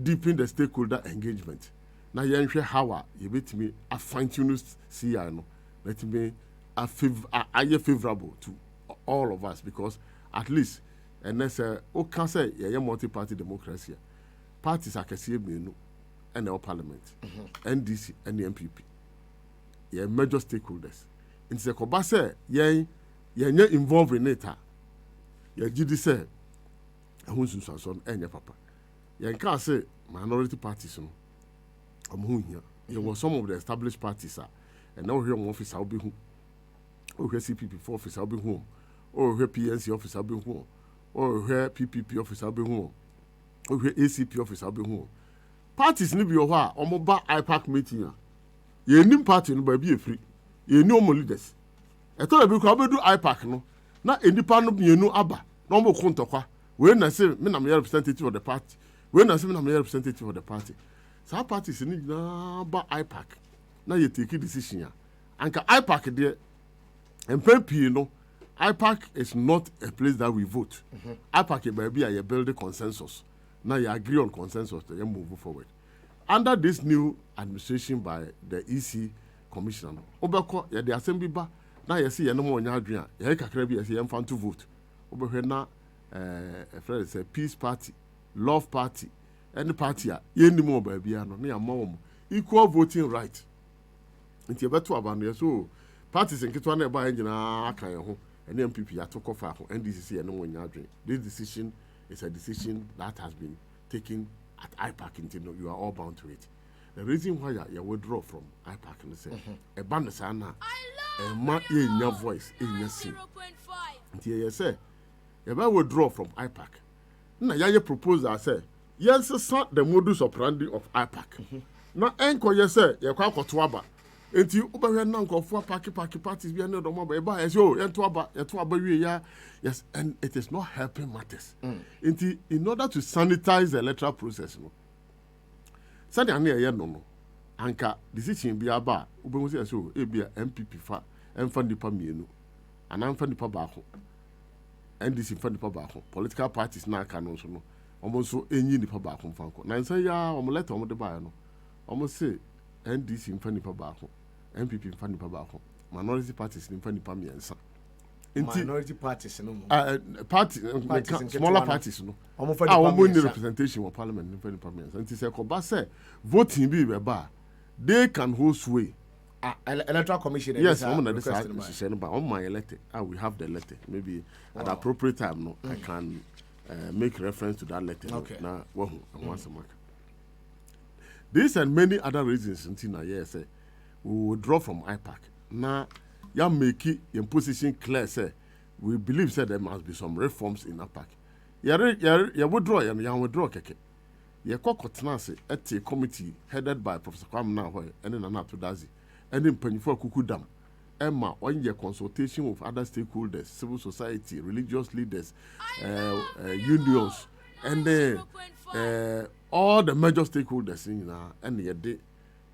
Speaker 2: deepen the stakeholder engagement. Now you hear how you bet me a fine-tuned CR no. Let me a favorable to all of us because at least and let's say can say multi-party democracy. Parties are can and our parliament, NDC and the MPP. Yeah, major stakeholders. In the Kobase, yeah, involved in it. Yeah, GD say, I want to son and your papa. Yeah, can't say minority parties. Here. There were some of the established parties, and now here office I'll be home. Oh, here CPP office I'll be home. Oh, here PNC office I'll be home. Oh, here PPP office I'll be home. Oh, here ACP office I'll be home. Parties ni bi yo ha omo ba IPAC meeting a ye nim party no ba bi efri ye ni omo leaders eto na bi ko abedu IPAC no na enipa no mienu aba na omo ko ntokwa we na say me na me representative of the party we na say me na me representative of the party sa parties ni na ba IPAC na ye take decision ya anka IPAC de MPP no IPAC is not a place that we vote. IPAC ba bi a ye build a consensus. Now you agree on consensus to move forward. Under this new administration by the EC Commissioner, Obeko, the Assembly ba, now you see no more nyadria, you kakra bi you fan to vote. Obeko na a friend say Peace Party, Love Party, any party ye ni more ba bia no, na more equal voting right. Nti beto abanu so parties nketwa na ba nyina aka ye ho, any MPP atoko fa ho, NDC no more nyadria. This decision it's a decision that has been taken at IPAC. You are all bound to it. the reason why you withdraw from IPAC and say a band sana a ma in your voice in your sing. Until you say you better withdraw from IPAC. Now you propose I say yes, sir, the modus operandi of IPAC. Now enko you say you kwa kotwaba. Enti oba na nkofo parties bi na do mo ba as yo yentoaba wi ya yes, and it is not helping matters. Enti in order to sanitize the electoral process no sadi ane ye no anka decision bi aba obenwu say so e bia MPP fa emfa nipa mienu ana emfa nipa baako NDC emfa nipa baako political parties na aka no so no omo so enyi nipa baako mfa nko na nsa ya omo letter omo de ba no omo say NDC emfa nipa baako MPP emfa nipa baako minority parties emfa nipa miensa
Speaker 1: minority parties no
Speaker 2: smaller parties no omo need representation in parliament emfa nipa miensa nti say ko ba say voting bi be ba they can hold sway.
Speaker 1: Electoral Commission.
Speaker 2: Yes, I'm going to we have the letter. Maybe at the appropriate time, no, I can make reference to that letter.
Speaker 1: Okay.
Speaker 2: Now, once a month. These and many other reasons until now, yes, we will withdraw from IPAC. Now, you make it in position clear, say we believe that there must be some reforms in IPAC. You withdraw, you withdraw, keke. You kokotnase at a committee headed by Professor Kwame Nahoy and then Anato Dazi. And then Penifo Kukudam, Emma, on your consultation with other stakeholders, civil society, religious leaders, unions, and all the major stakeholders in and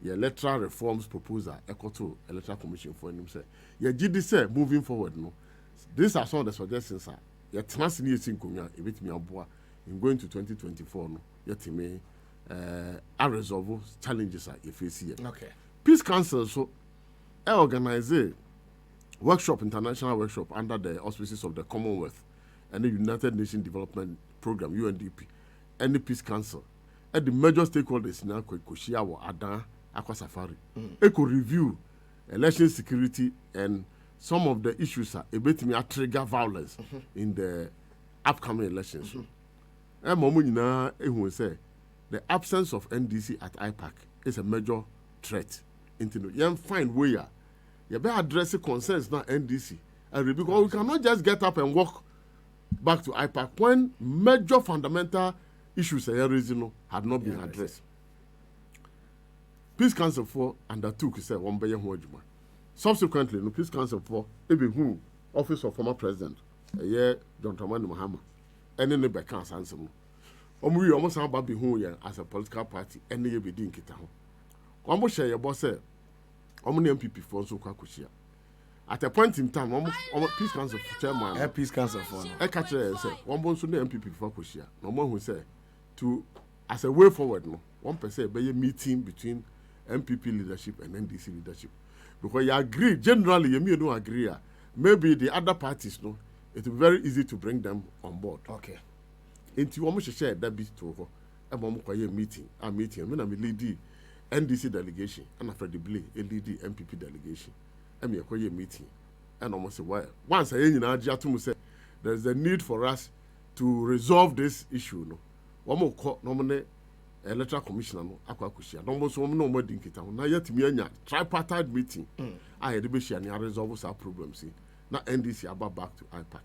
Speaker 2: your electoral reforms proposal, echo to electoral commission for him say, your GD say moving forward, no. These are some of the suggestions, your transnation Kunya, if me in going to 2024, no, yet me unresolved challenges are if you see it.
Speaker 1: Okay.
Speaker 2: Peace Council so organize a workshop, international workshop under the auspices of the Commonwealth and the United Nations Development Program (UNDP) and the Peace Council. And the major stakeholders now Koshiawo Adan Aqua Safari. They could review election security and some of the issues are a bit me trigger violence in the upcoming elections. And Momunina who say the absence of NDC at IPAC is a major threat. Into you find where you better address the concerns now NDC and because we cannot just get up and walk back to IPAC when major fundamental issues had not been addressed. Peace Council 4 undertook say one by Juma. Subsequently, no Peace Council 4 who Office of Former President John Dramani Mahama and then the Becans answer. We almost have Babi who as a political party and the be doing it. Almost share your boss say, Omni MPP for so kwakushia. At a point in time, Peace Council chairman,
Speaker 1: Peace Council for
Speaker 2: I catch her say, one bonus MPP for Kushia. No more who say, to as a way forward, no, 1% by a meeting between MPP leadership and NDC leadership. Because you agree, generally, you may don't agree. Maybe the other parties, no, it will be very easy to bring them on board.
Speaker 1: Okay.
Speaker 2: Into almost share that bit to over. I'm meeting. I'm meeting. When I'm leading NDC delegation and after the Blay, LD MPP delegation. I'm a meeting. And almost a while. Once I say there's a need for us to resolve this issue. No, one more call nominate electoral commissioner no akwakushia. No more so no more dinkita. Now yet me tripartite meeting. I had to and resolve our problems. Now NDC about back to IPAC.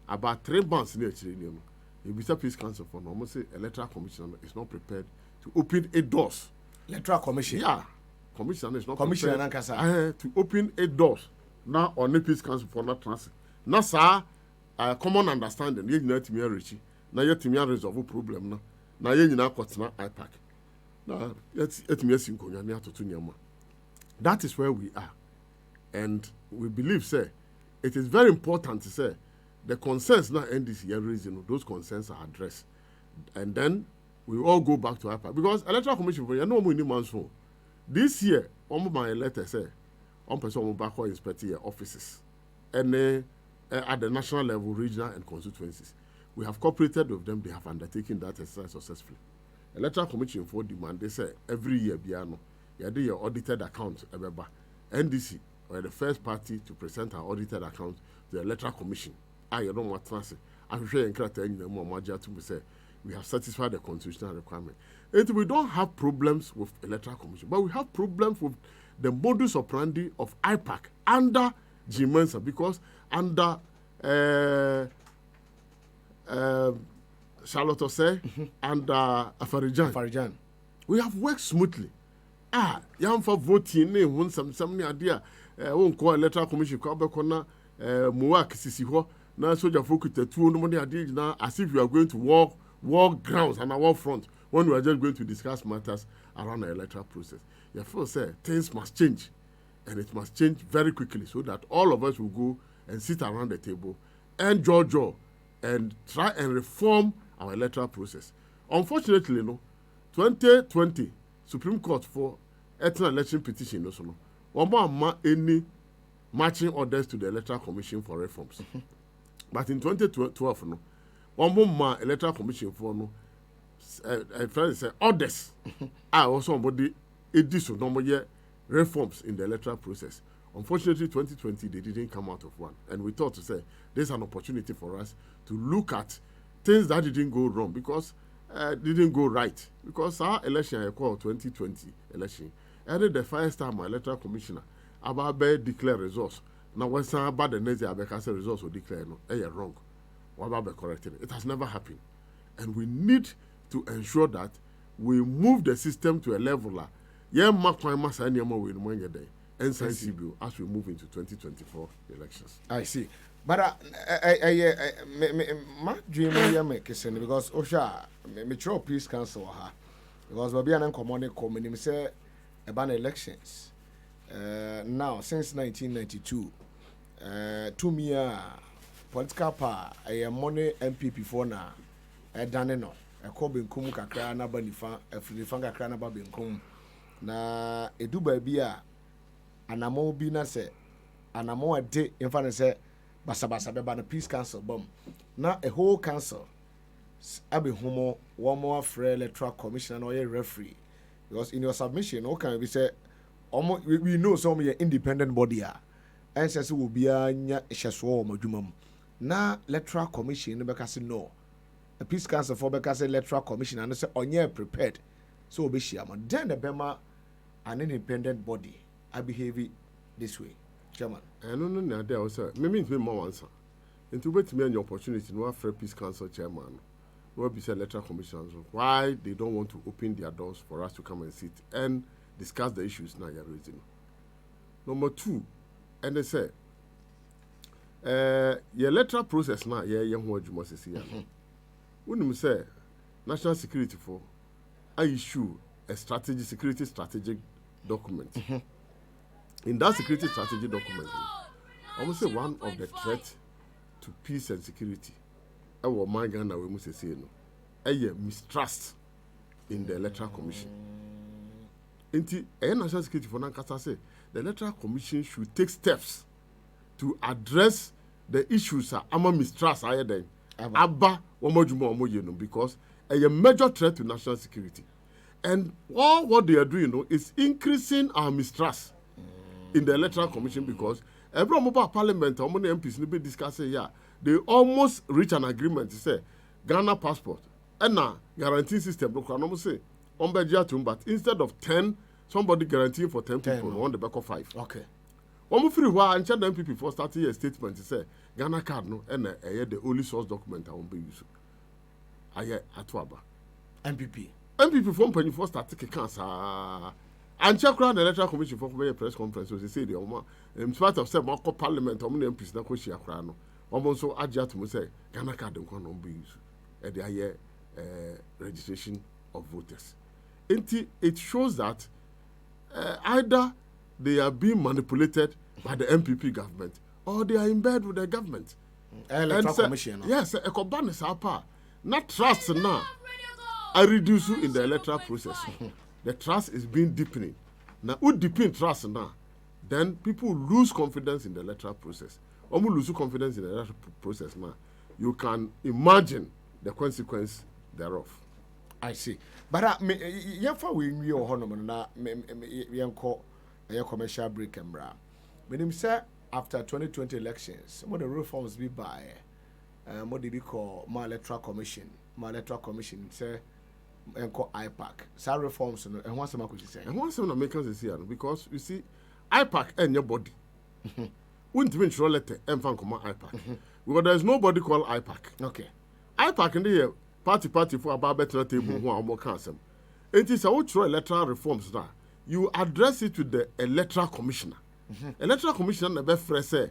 Speaker 2: About 3 months near Chile. The Peace Council for almost say electoral commissioner is not prepared to open 8 doors.
Speaker 1: Electoral Commission.
Speaker 2: Yeah. Commissioner is not
Speaker 1: Commissioner
Speaker 2: to open 8 doors. Now on the Peace Council for not transit. Now sir, common understanding. You need to me reach. Now you to me resolve a problem now you need to IPAC. Now it's me sinko near to Tunyama. That is where we are. And we believe say it is very important to say the concerns now NDC are raising, those concerns are addressed. And then we all go back to IPAC. Because Electoral Commission, you know, we need months for. This year, my letter say, one person will back or inspect your offices. And at the national level, regional and constituencies. We have cooperated with them, they have undertaken that exercise successfully. Electoral Commission for demand, they say every year, Biano, you do your audited account, NDC, were the first party to present our audited account to the Electoral Commission. I don't want to say. I'm sure you can't tell you more to say. we have satisfied the constitutional requirement. And we don't have problems with electoral commission, but we have problems with the modus operandi of IPAC under G Mensa, because under Charlotte Osei and Afarijan, we have worked smoothly. Yamfa voting name when some idea won't call electoral commission call back on Muak Sisiho, now soldier focus the 200 money idea now as if you are going to war grounds and a war front when we are just going to discuss matters around the electoral process. Therefore, say things must change, and it must change very quickly so that all of us will go and sit around the table and jaw and try and reform our electoral process. Unfortunately, 2020 Supreme Court for ethnic election petition, any marching orders to the Electoral Commission for reforms. But in 2012, one more Electoral Commission for orders. Also somebody edition reforms in the electoral process. Unfortunately, 2020 they didn't come out of one, and we thought to say there's an opportunity for us to look at things that didn't go wrong because didn't go right, because our election I call 2020 election, and the first time my electoral commissioner about declare results. Now when some about the next year because results will declare no, wrong. What about correcting it? It has never happened, and we need to ensure that we move the system to a level NCCB as we move into 2024 elections.
Speaker 1: I see. But my dream is because Osha, Metro Peace Council, because we are common say about elections. Now, since 1992, 2 years political power, money MPP for now, done no. A cobin kum kakra na banifa, a frifan kakra na babinkum. Na edu babia, anamo bina se, anamo a day in front of say. Basa beba na peace council bomb. Now a whole council abi homo one more free electoral commission or a referee. Because in your submission, okay, we say we know some independent body and says will be a shaswo majumum. Now electoral commission because no. A peace council for because electoral commission and say on year prepared. So be shaman. Then the Bema an independent body. I behave this way. Chairman.
Speaker 2: I don't know there was maybe it's more answer. And to wait me an opportunity to have Peace Council chairman, will be electoral commissions why they don't want to open their doors for us to come and sit and discuss the issues now you're raising. Number 2, and they say your electoral process now, what you must say. When you say national security for I issue a security strategic document. In that security strategy document, I must say one of the threats to peace and security, our my Ghana we must say no, mistrust in the electoral commission. Inti national security for Nankasa say the electoral commission should take steps to address the issues ama mistrust higher than abba womojumo because a major threat to national security, and all what they are doing is increasing our mistrust in the electoral commission because every mobile parliament or many MPs will be discussing they almost reach an agreement to say Ghana passport and now guarantee system say but instead of 10 somebody guaranteeing for 10 people on the back of 5.
Speaker 1: Okay.
Speaker 2: One free while and the MPP for starting a statement to say Ghana card no and the only source document I won't be used. Atwaba. MPP from penny for starting cancer. And check around the electoral commission for a press conference. So they say the Oma, in spite of some parliament, or many MPs, that question Akrano. Almost so Ajat to say Ghana card don't come be used at the higher registration of voters. It shows that either they are being manipulated by the MPP government or they are in bed with the government.
Speaker 1: Electoral commission.
Speaker 2: Yes, a coban is our power. Not trust now. I reduce you in the electoral process. The trust is being deepening. Now, who deepen trust now? Then people lose confidence in the electoral process. When you lose confidence in the electoral process now, you can imagine the consequence thereof.
Speaker 1: I see. But we commercial break and bra. When him say after 2020 elections, some of the reforms be by what did we call my electoral commission my electoral commission say enko IPAC. Some reforms no and once I could say.
Speaker 2: And once I'm making this here because you see IPAC and your body. Wouldn't mean to letter and fan come IPAC. Because there's nobody called IPAC.
Speaker 1: Okay.
Speaker 2: IPAC in the party for about better table who are more council. It is a ultra electoral reforms now. You address it to the electoral commissioner. Electoral commissioner never fresh say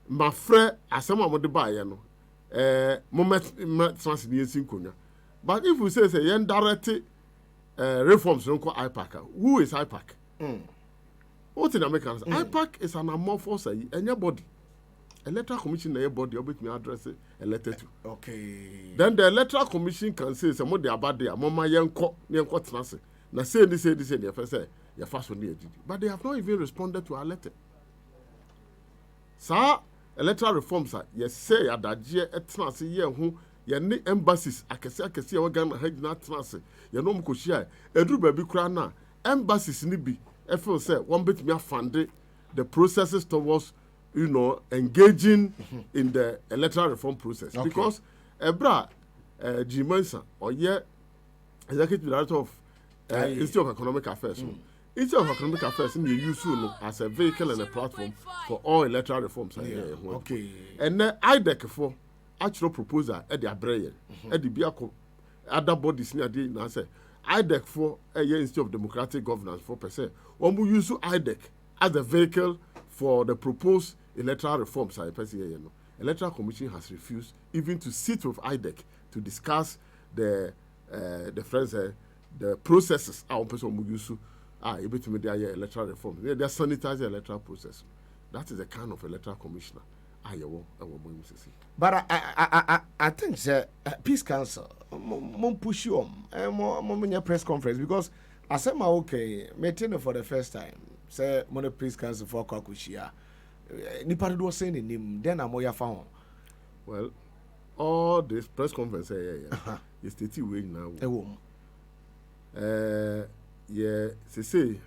Speaker 2: my friend as someone with the buyer no moment transmission kunya. But if we say yen direct reforms don't call IPAC, who is IPAC? What in Americans? IPAC is an amorphous and your body. Electoral commission na your body obit me address a letter to.
Speaker 1: Okay.
Speaker 2: Then the electoral commission can say some of the about there, mama yanko transit. Now say this and the first say your first one. But they have not even responded to our letter. Sir, electoral reforms are yes say that year at transit year who your embassies I can see our Ghana head not transit. You know mkoshia edru baby krana embassies ni bi I feel say one bit me funded the processes towards engaging in the electoral reform process. Okay. Because Ebra G. Mensa or executive director of Institute of Economic Affairs. Institute of Economic Affairs in the use as a vehicle and a platform for all electoral reforms.
Speaker 1: Okay.
Speaker 2: And then IDEC for actual proposal at the Abrayan at the Biako other bodies near the answer. IDEC for a Institute of Democratic Governance 4%. One will use IDEC as a vehicle for the proposed electoral reforms. Electoral Commission has refused even to sit with IDEC to discuss the processes. Able to make their electoral reforms. They are sanitizing the electoral process. That is the kind of electoral commissioner.
Speaker 1: But I think Peace Council push you on press conference because I said my okay meeting for the first time. Say money Peace Council for Kakushia. Nipa do saying in him then I'm more found.
Speaker 2: Well, all this press conference is the way now. Yeah, they say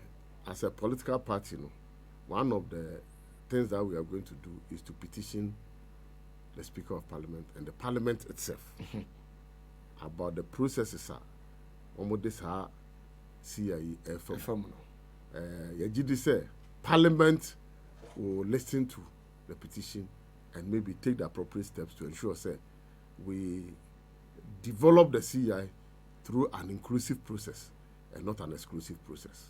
Speaker 2: as a political party, one of the things that we are going to do is to petition the Speaker of Parliament and the Parliament itself about the processes almost this CIA FM. Yajidi say Parliament will listen to the petition and maybe take the appropriate steps to ensure we develop the CI through an inclusive process and not an exclusive process.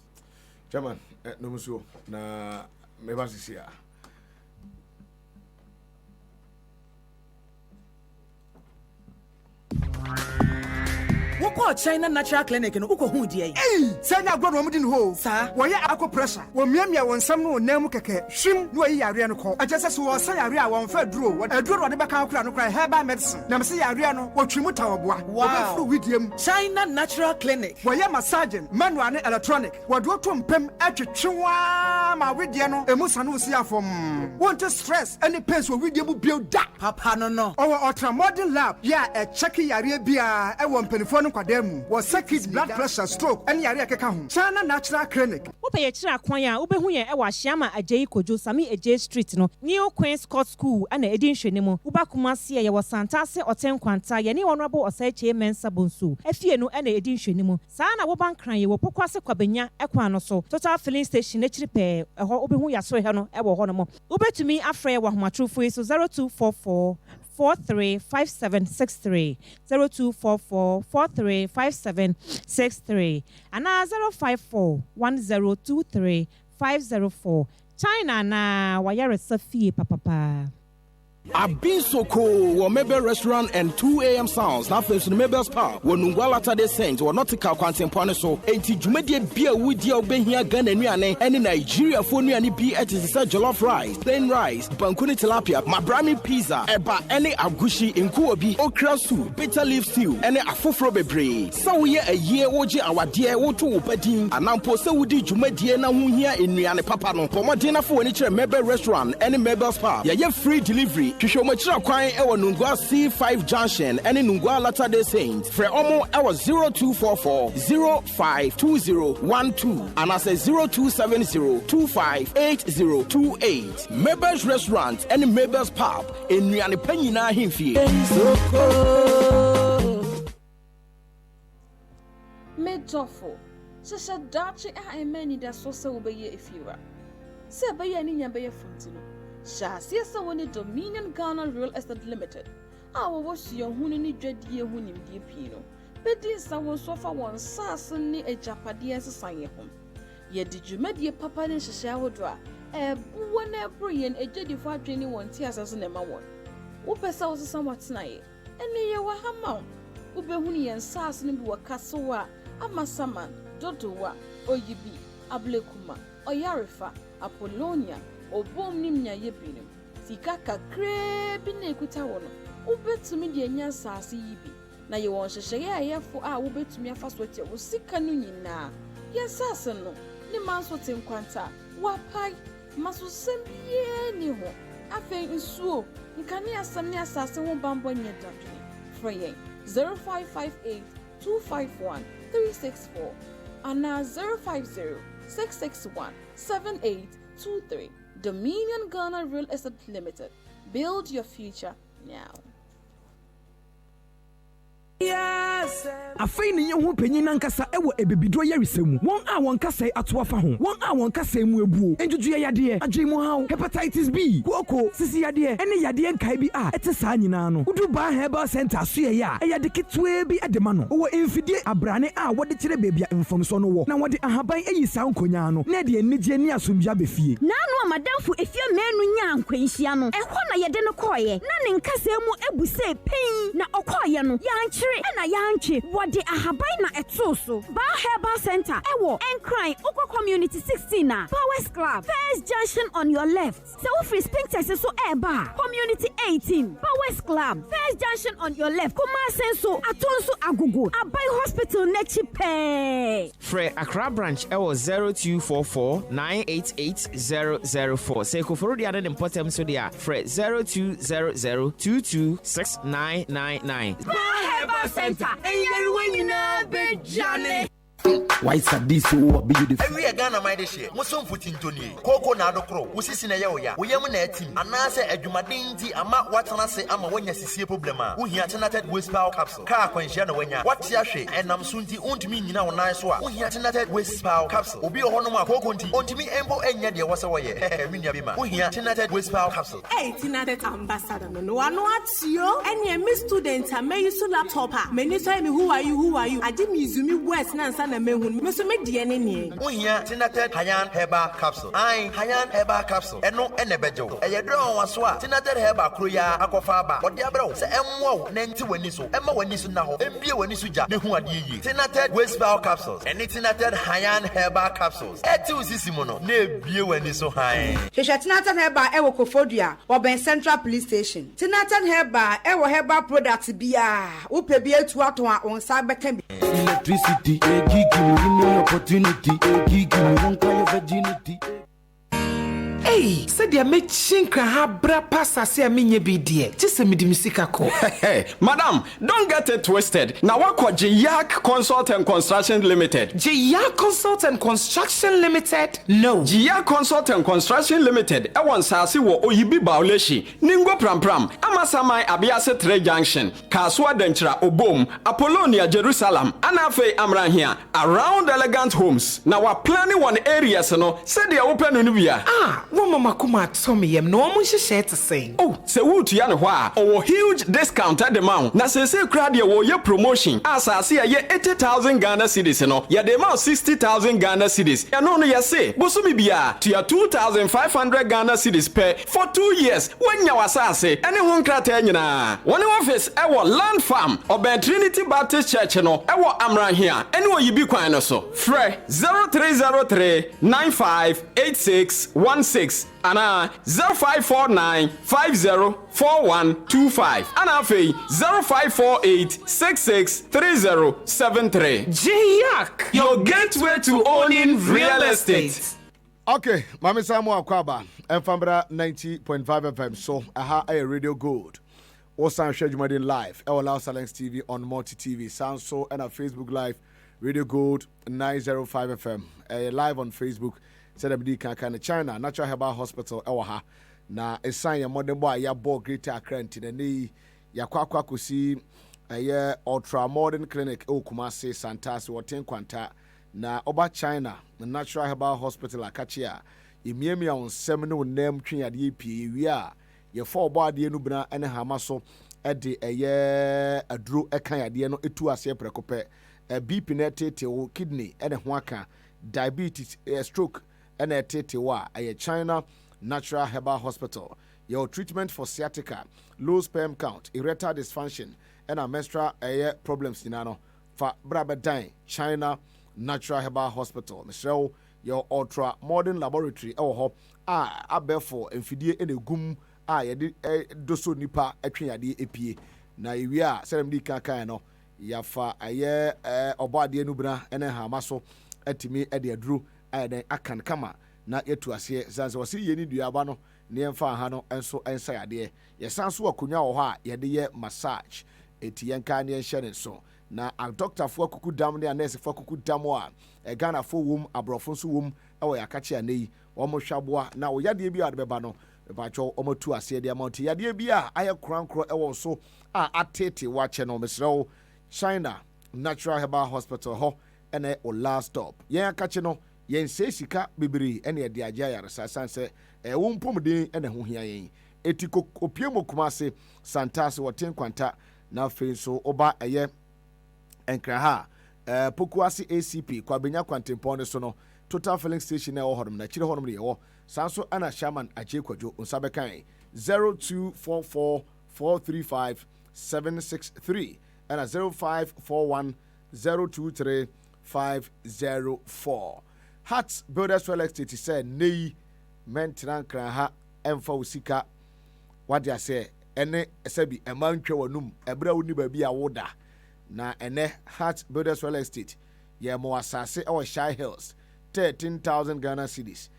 Speaker 1: Chairman, no muso na mebasisia.
Speaker 4: Woko China Natural Clinic no uko hu die.
Speaker 5: Sanya agro no mudi no ho. Sa, wo ye akọ pressure. Wo miamia won sam no nam keke. Hwim no yi yare no ko. Ajese so wo sa yare a won fa duro. Aduro wo de beka akura no kra herbal medicine. Nam se yare no wo twimu tawoboa. Wo ba fru widiem.
Speaker 4: China Natural Clinic.
Speaker 5: Wo ye massage, manual and electronic. Wo do to mpem atwetwewa ma widie no. Emusa no si afom. Won't stress any pain wo widie bu build da.
Speaker 4: Papa no.
Speaker 5: Our ultra modern lab. Yeah, a check yare bia e won penifo kwademu was circuit blood pressure stroke and yare akeka ho China Natural Clinic
Speaker 6: ope ye kira kwan a obehu ye e wa hyiama Ajeyi Kojo Sami Eje Street no New Queen Scott School ana edi nhwene mu ubakuma se ye wo santase otenkwanta ye ne honorable Osache Mensa Bonsu afie no ana edi nhwene mu saa na wo bankran ye wo pokwase kwabenya ekwan no so Total Filling Station na chiripe eho obehu ya so he no e wo ho no mo ubetumi afre wa homatrofo so 0244 435763 0244 435763 and 054 1023 China na wayare safi papa.
Speaker 7: I've been so cool. Well, Mabel Restaurant and 2 a.m. sounds. Now, first in Mabel's Park. When Nungwala Tade Saints or Nautical Quantum Poniso, 80 Jumedi beer with your Ben here, Gun and in Nigeria for new and be at his jollof rice, plain rice, Bankuni tilapia, Mabrami pizza, Eba, any Agushi in Kuobi, okra soup, bitter leaf stew, any Afufro bebre. So we a year oji our dear Otu Bedin, and now Posa Woody Jumedi and here in Riane Papano. For more dinner for any Mabel Restaurant, any Mabel's Park. Yeah, free delivery. Kishomachi Kwai Ewa Nungwa C5 Junction and Nungwa Latter-day Saints. Fre Omo Ewa 0244 052012 and I say 0270 258028. Mabel's Restaurant and Mabel's Pub in Riani Penina Himfi.
Speaker 8: Medofo. Sasha Dachi a many that so so be if you are. Say by any number fontino. Shas, yes, I want Dominion Ghana Real Estate Limited. I was your hunini dread ye hunim dear Pino. But this I was so far one sassy a Japadia sign home. Yet did you met your papa in shower dry? One every and a jetty for 21 tears as an Emma one. Upesa was somewhat snide, and near wa hammound. Ubehuni and sass nimbu a castle, Amasaman, Dodowa, Oyibi, Ablekuma, Oyarifa, Apollonia, or Bom Nimia Yebinum. Sikaka crabin equitawono. Ubet to me the enya sassy yibi. Na you want to share for our ubet to me a fast with you, Sikanunin na. Yes, no. Ni man's what's in quanta. Wapai, Masu Sembi any ho. I think in so. You can hear some near assassin won't bump on your doctrine. Fraying 0558 251 364 and now 050 661 7823. Dominion Ghana Real Estate Limited. Build your future now.
Speaker 9: Yes. Afei ne yehu panyin nankasa ewo ebibidro yaresemu. Won a won kasa atoafa ho. Won a won kasa mu ebuo. Enjuju yade, adwemu hawo, hepatitis B, koko, sisi yade, ene yade nkai bi a ete saa nyina no. Udu ba herbal center so ye ya. Eyade kitwe bi edema no. Wo emfidie abrane a wode kire bebia mfomso no wo. Na wode ahaban eyi saa nkonya no. Na de enije ni asomdwa befie.
Speaker 10: Na no amadamfo efie menu nya ankwanhia no. Ehwo na yede no koye. Na ne nkasa mu ebuse pen na okoye no. Yanchi ena yanchi wadi ahabai na etoso ba herbal center ewo encry okwa community 16 na Powers Club First Junction on your left so free sphincter so eba community 18 Powers Club First Junction on your left kuma senso atonso agogo abai hospital nechi pe
Speaker 11: Fre Accra branch ewo 0244 988004 say ko for the other important so dia Fre 0200 226999
Speaker 10: Herbal Center. And you're winning a big Johnny.
Speaker 7: Why is this so beautiful?
Speaker 12: Every Ghana my this year, Musum Futintoni, Coco Nado Crow, Usis in a Yoya, William Netting, and Nasa Edumadinti, Ama Watanase, Ama when you see problema, who he attended with power capsule, Car Quenchana when ya, what Yashi, and Namsunti, Untimi now nice one, who he attended with power capsule, Ubi Honoma Coconti, Untimi Embo and Yadia was away, Minyabima, who he attended with power capsule.
Speaker 13: Hey, Tinated ambassador, no one wants you, and your miss students are made so laptop. Many say me, who are you? I didn't use me West Nansan and Mehun, Mr. Median.
Speaker 12: We here, Tinated Hayan Heba capsule. I Hayan Heba capsule, and no Enebejo. A draw was what Tinated Heba Kruya, Aquafaba, or Diabro, say M1, Nanti Wenisu, Emma Wenisu now, MB Wenisuja, Nehua Di, Tinated Westbow capsules, and it's Tinated Hayan Heba capsules. Etu Simono, ne Wenisu high.
Speaker 14: Tinated Heba Ewokofodia, or Ben Central Police Station. Tinated Heba Ewo Heba products Bia, Upe Bia to on cyber can be
Speaker 7: electricity, give me opportunity, give me one kind of virginity.
Speaker 15: Hey, said ya me chinka habra pasa se aminye bi die. Just me di misika ko.
Speaker 16: Hey, madam, don't get it twisted. Now what kwa Yak Consult and Construction Limited?
Speaker 15: Yak Consult and Construction Limited? No.
Speaker 16: Yak Consult and Construction Limited. E won sasi wo Oyibi Bauleshi. Ningo pram. Amasamai Abiase 3 Junction. Kaswa Denchra Obom. Apollonia Jerusalem. Anafe Amrahia. Around Elegant Homes. Now we're planning one area no. Said ya open unubia.
Speaker 15: Ah. Mama kuma tomi yem no mo hye to say.
Speaker 16: Oh, se wotu ya no hwa. Owo huge discount at the mount. Na se crowd ye wo ye promotion. Asase ye 80,000 Ghana cedis no. Ye de ma 60,000 Ghana cedis. Ya no ye say, bosumi bia to ya 2,500 Ghana cedis per for 2 years. When ya wasase, ene ho nkrata nyina. One office e wo Land Farm, Oben Trinity Baptist Church no. E wo Amran here. Ene wo yibi kwan no so. Frɛ 0303 958616 Ana 0549504125 Ana fei 0548663073
Speaker 15: Yak,
Speaker 16: your gateway to owning real estate.
Speaker 1: Okay, Mami Samu Akwaba, Mfambra 90.5 FM. So, aha, a Radio Gold. Also, share Jumadin live. Our Lao Salens TV on Multi TV. Sound so and our Facebook live. Radio Gold 905 FM. Live on Facebook. Said abdi kan China Natural Herbal Hospital ewa ha na esan ya modern boy ya bo greater Accra nti na ya kwakwa kosi ɛyɛ ultra modern clinic ɛwɔ Kumasi Santase wɔten kwanta na ɔba China na Natural Herbal Hospital akachi a emiamia wɔn nsɛm ne wɔn nam twe adeɛ pii wie a yɛfa ɔbɔ adeɛ no bena ɛne hama so ɛde ɛyɛ aduro ɛka adeɛ no etu aseɛ prɛko pɛ BP na ɛtete wo kidney ɛne ho aka diabetes stroke ɛna ɛtete wo a ɛyɛ China Natural Herbal Hospital. Your treatment for sciatica, low sperm count, erectile dysfunction, and menstrual problems in ano for Brabadan, China Natural Herbal Hospital. Michelle, your ultra modern laboratory, abefo and in a gum, yedi doso nipa etwiyade epie. Na iwia seremdi kaka no yafa aye obade nubra ene hamaso etimi ede aduru ayeden akan kama na yetu ase zanze wose yeni duaba no ne yɛmfa ha no nso nsa yadeɛ yɛsan so akonya wɔ hɔ a yɛde yɛ massage eti yɛnka ne yɛnhyɛ ne so na a doctorfoɔ akuku dam ne a nursefoɔ akuku dam a Ghanafoɔ wom aborɔfo nso wom ɛwɔ yɛakakye ane yi wɔn hwaboa na wo yadeɛ bi a de bɛba no bɛbatwɔ wɔn atu aseɛ de amount yadeɛ bi a ayɛ korankoro ɛwɔ so a atete wakyɛ no mesrɛw China Natural Herbal Hospital hɔ ɛna o last stop yɛn akakye no yɛn sɛ sika bebree ɛna yɛde agye ayaresa sanse wo mpomden ɛna ho hia yɛn eti opie mo Kumasi Santase wɔten kwanta na afei nso oba ɛyɛ enkraha Pokuase ACP kwabenya kwantempɔn ne so no total filling station na ɛwɔ hɔ na kyire hɔ no yɛwɔ sanso ana Shaman agye kwadwo nsa bɛkan 0244 435 763 ɛna 0541 023 504 Hearts Builders Real Estate said nei mentran kranha emfa usika wade ase ene esabi emantwe wanum ebra woni ba bi a woda na ene Hearts Builders Real Estate ye mo asase e wo Shy Hills 13,000 Ghana cedis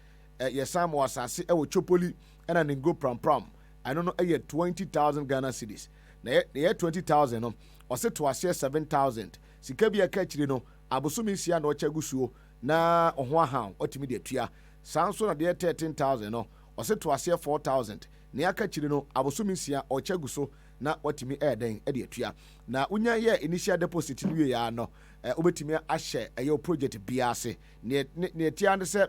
Speaker 1: ye sam mo asase e wo Chopoli ena ningo pram I don't know 20,000 Ghana cedis na ye 20,000 no ose to ase 7,000 sika bi aka kire no abosumi sia na ocha gusuo na ohwa ha otimi de atua sanso na de 13,000 no ose to ase 4,000 ne aka kire no abosumi sia ocha guso na otimi eden de atua na unya ye initial deposit ni ya no obetimi ahye eyo project biase ne tia ne se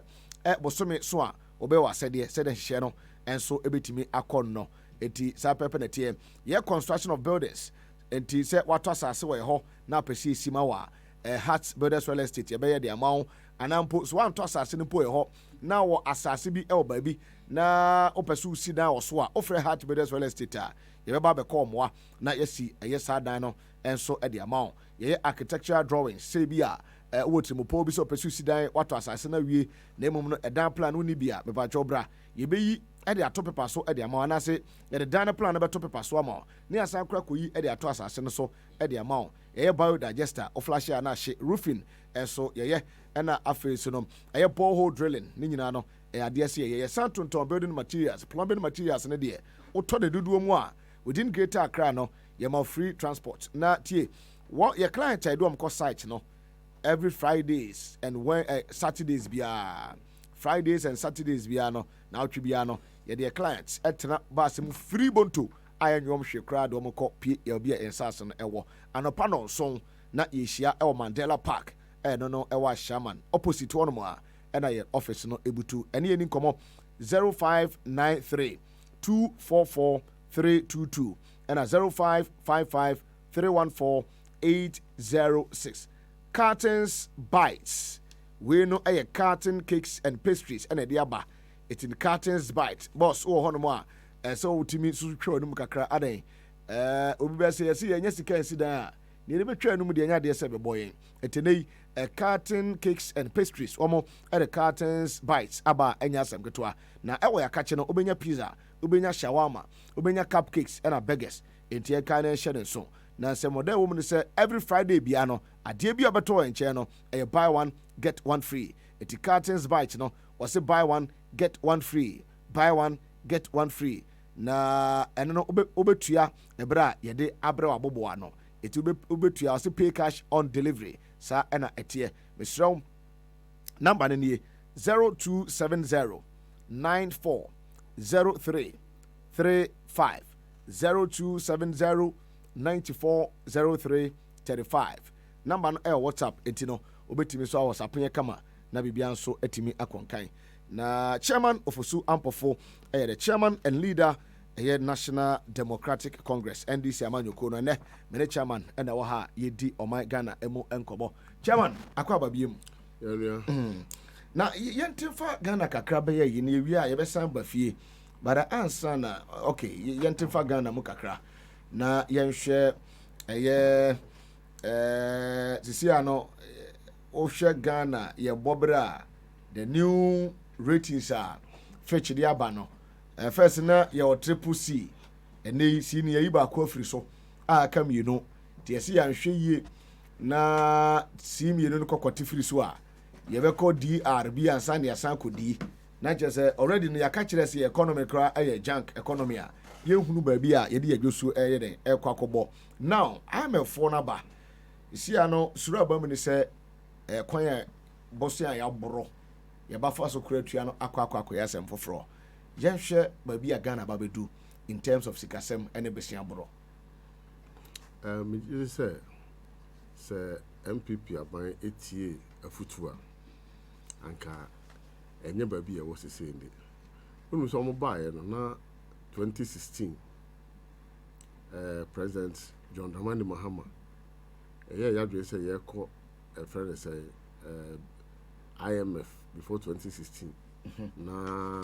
Speaker 1: bosome so a obewa sede hye no enso ebetimi akon no eti sa pepe na tie ye construction of buildings enti se wato asase wo ye ho na pese sima wa Hearts Builders Real Estate yɛbɛyɛ de amount anampo so wanto asase no po ɛhɔ na wɔ asase bi ɛwɔ baabi na opɛso si dan wɔ so a ofrɛ Hearts Builders Real Estate a yɛbɛba bɛkɔ ɔmoa na yɛsi ɛyɛ saa dan no ɛnso ɛde amount yɛyɛ architectural drawings sɛ bi a wɔ timopo bi sɛ opɛso si dan wato asase na wie na emom no ɛdan plan no ni bi a bɛbadwo bra yɛbɛyi ɛde ato pepa so ɛde ama anase yɛde dan no plan no bɛto pepa so ama ne asan kora kɔyi ɛde ato asase no so ɛde ama yɛyɛ biodigester oflash a na hye roofing ɛso yɛyɛ ɛna afei so no ɛyɛ borehole drilling ne nyinaa no adeɛ sɛ yɛyɛ santonton building materials plumbing materials ne deɛ wotɔ de dodoɔ mu a within Greater Accra no yɛma free transport na tie yɛ client a ɛdɔm kɔ site no every Fridays and Saturdays biara Fridays and Saturdays biara no na otwe biara no yɛde clients ɛtena baase mu free bonto ayɛ nwom hwe kra de ɔmkɔ pie yɛbi a ensase no ɛwɔ anopa no nson na yɛhyia ɛwɔ Mandela Park no ɛwɔ Shaman opposite hɔ no a ɛna yɛ office no ebutu ɛne yɛ ni nkɔmɔ 0593 244 322 ɛna 0555 314 806 Cartons Bites we no ɛyɛ carton cakes and pastries ɛna ɛde aba it's in Cartons Bites boss wɔ hɔ no a so utimi so twa no mu kakra adan obi be say yes yenya sika nsi dan a ne ne betwa no mu de nya de se beboyen etenei carton cakes and pastries omo the Cartons Bites aba enya asem ketwa na ewo yakache no obenya pizza obenya shawarma obenya cupcakes and burgers enti e kan na hye so na se model wo mu say every Friday bia no ade bia beto enche no buy one get one free enti Cartons Bites no was buy one get one free buy one get one free na eno no obetua ebra yede abre waboboa no eti obetua so pay cash on delivery sa ena etie mesrɛw number ne nie 0270 940335 0270 940335 number no WhatsApp etino obetimi so WhatsApp yen kama na bibia nso etimi akonkan na chairman OFOSU AMPOFO the chairman and leader National Democratic Congress NDC amanyoko no ne me chairman na wo ha yedi oman Ghana emu enkobo chairman akwa babiem na yentefa Ghana kakra be ye ne wi a ye besan ba fie bara ansa na okay yentefa Ghana mu kakra na yenhwe sisi ano o hwe Ghana ye bobra the new ratings are fetch the abano first na your triple C and they see ni yiba ko free so come you know tie see anhwe yie na see me no kokoti free so a ye be call DRB ansa na yasan ko di na je say already no yaka kire say economy kra junk economy a ye hunu ba bi a ye de adwosu den ekwakobo now I'm a phone number see ano suru abam ni say kwan bosu a ya boro ye ba fa so kra tua no akwa ya sem foforo yenhwe ba bi a Ghana ba bedu in terms of sikasem ene besia boro
Speaker 2: me say MPP aban etie afutua anka enye ba bi e wo sese ndi unu so mo baaye no na 2016 President John Dramani Mahama ya do say ye ko friend say IMF before 2016 na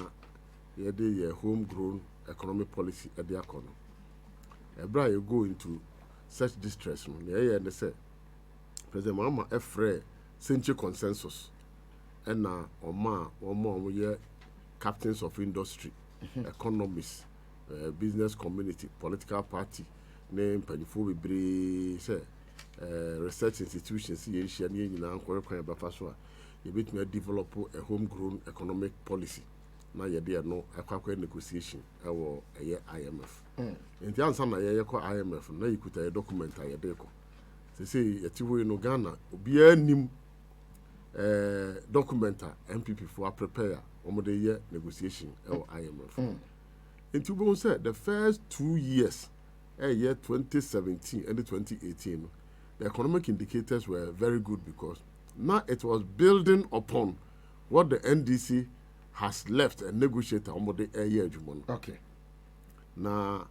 Speaker 2: ye dey homegrown economic policy at the economy. Ebra you go into such distress no ye say President Mahama efre century consensus and na oma ye captains of industry, economists, business community, political party, name panifo bebre say research institutions ye hia ne nyina anko kwan ba fa so a ye betumi develop a homegrown economic policy na ye dey no akwakwa negotiation ewo eye IMF enti ansa na ye ko IMF na yikuta a document a ye dey ko say yeti ho no Ghana obi anim document a MPP for prepare omode ye negotiation ewo IMF enti bo say the first 2 years year 2017 and 2018 the economic indicators were very good because now it was building upon what the NDC has left and negotiated on the year.
Speaker 1: Okay.
Speaker 2: Now,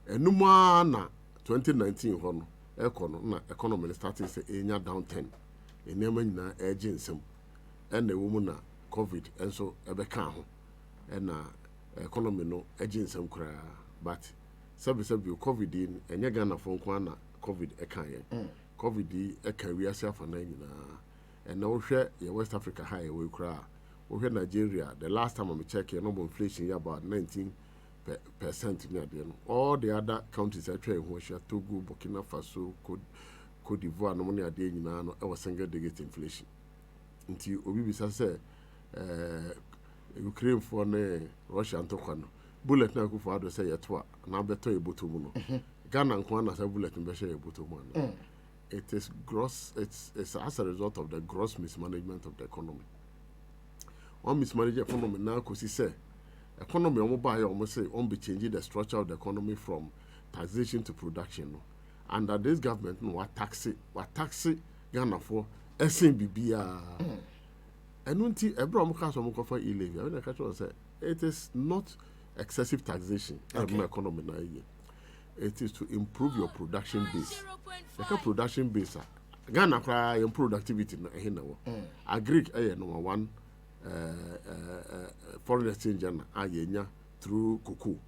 Speaker 2: enuma na 2019 hono economy starting say enya down 10. Enema nyina agent sem. And the woman na COVID and so ebeka ho. And economy no agent sem kra but sabi COVID in enya Ghana fon kwa na COVID ekan ye. COVID eka wiase afa na nyina. And now share West Africa high we kra. We Nigeria, the last time I checked, normal inflation is about 19%. All the other countries I try to share Togo, Burkina Faso, Cote d'Ivoire, no money a day in our single digit inflation. Until we say Ukraine for Russia and Tokano. Bullet now go for to say at what now better a botomuno. Ghana and Kwana as a bullet in Besha botomuno. It is gross, it's as a result of the gross mismanagement of the economy. One mismanaged economy now because he say economy almost say be changing the structure of the economy from taxation to production. Under this government, what taxi Ghana for SMBB and until Abraham Castle for illegal. I mean, say it is not excessive taxation of my economy now. It is to improve your production base. Like a production base, Ghana cry and productivity na Agric number one. Foreign exchange and through cocoa.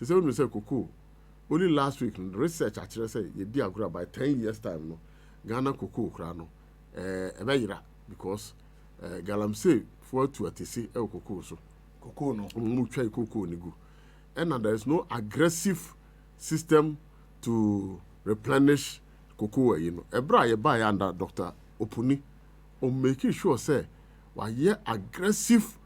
Speaker 2: So when we say cocoa, only last week research actually say you did agree by 10 years time no Ghana cocoa crano because galamsey for to atisi cocoa so
Speaker 1: cocoa no
Speaker 2: try cocoa nigu and there is no aggressive system to replenish cocoa ebra ye buy under Dr. Opuni on making sure say why aggressive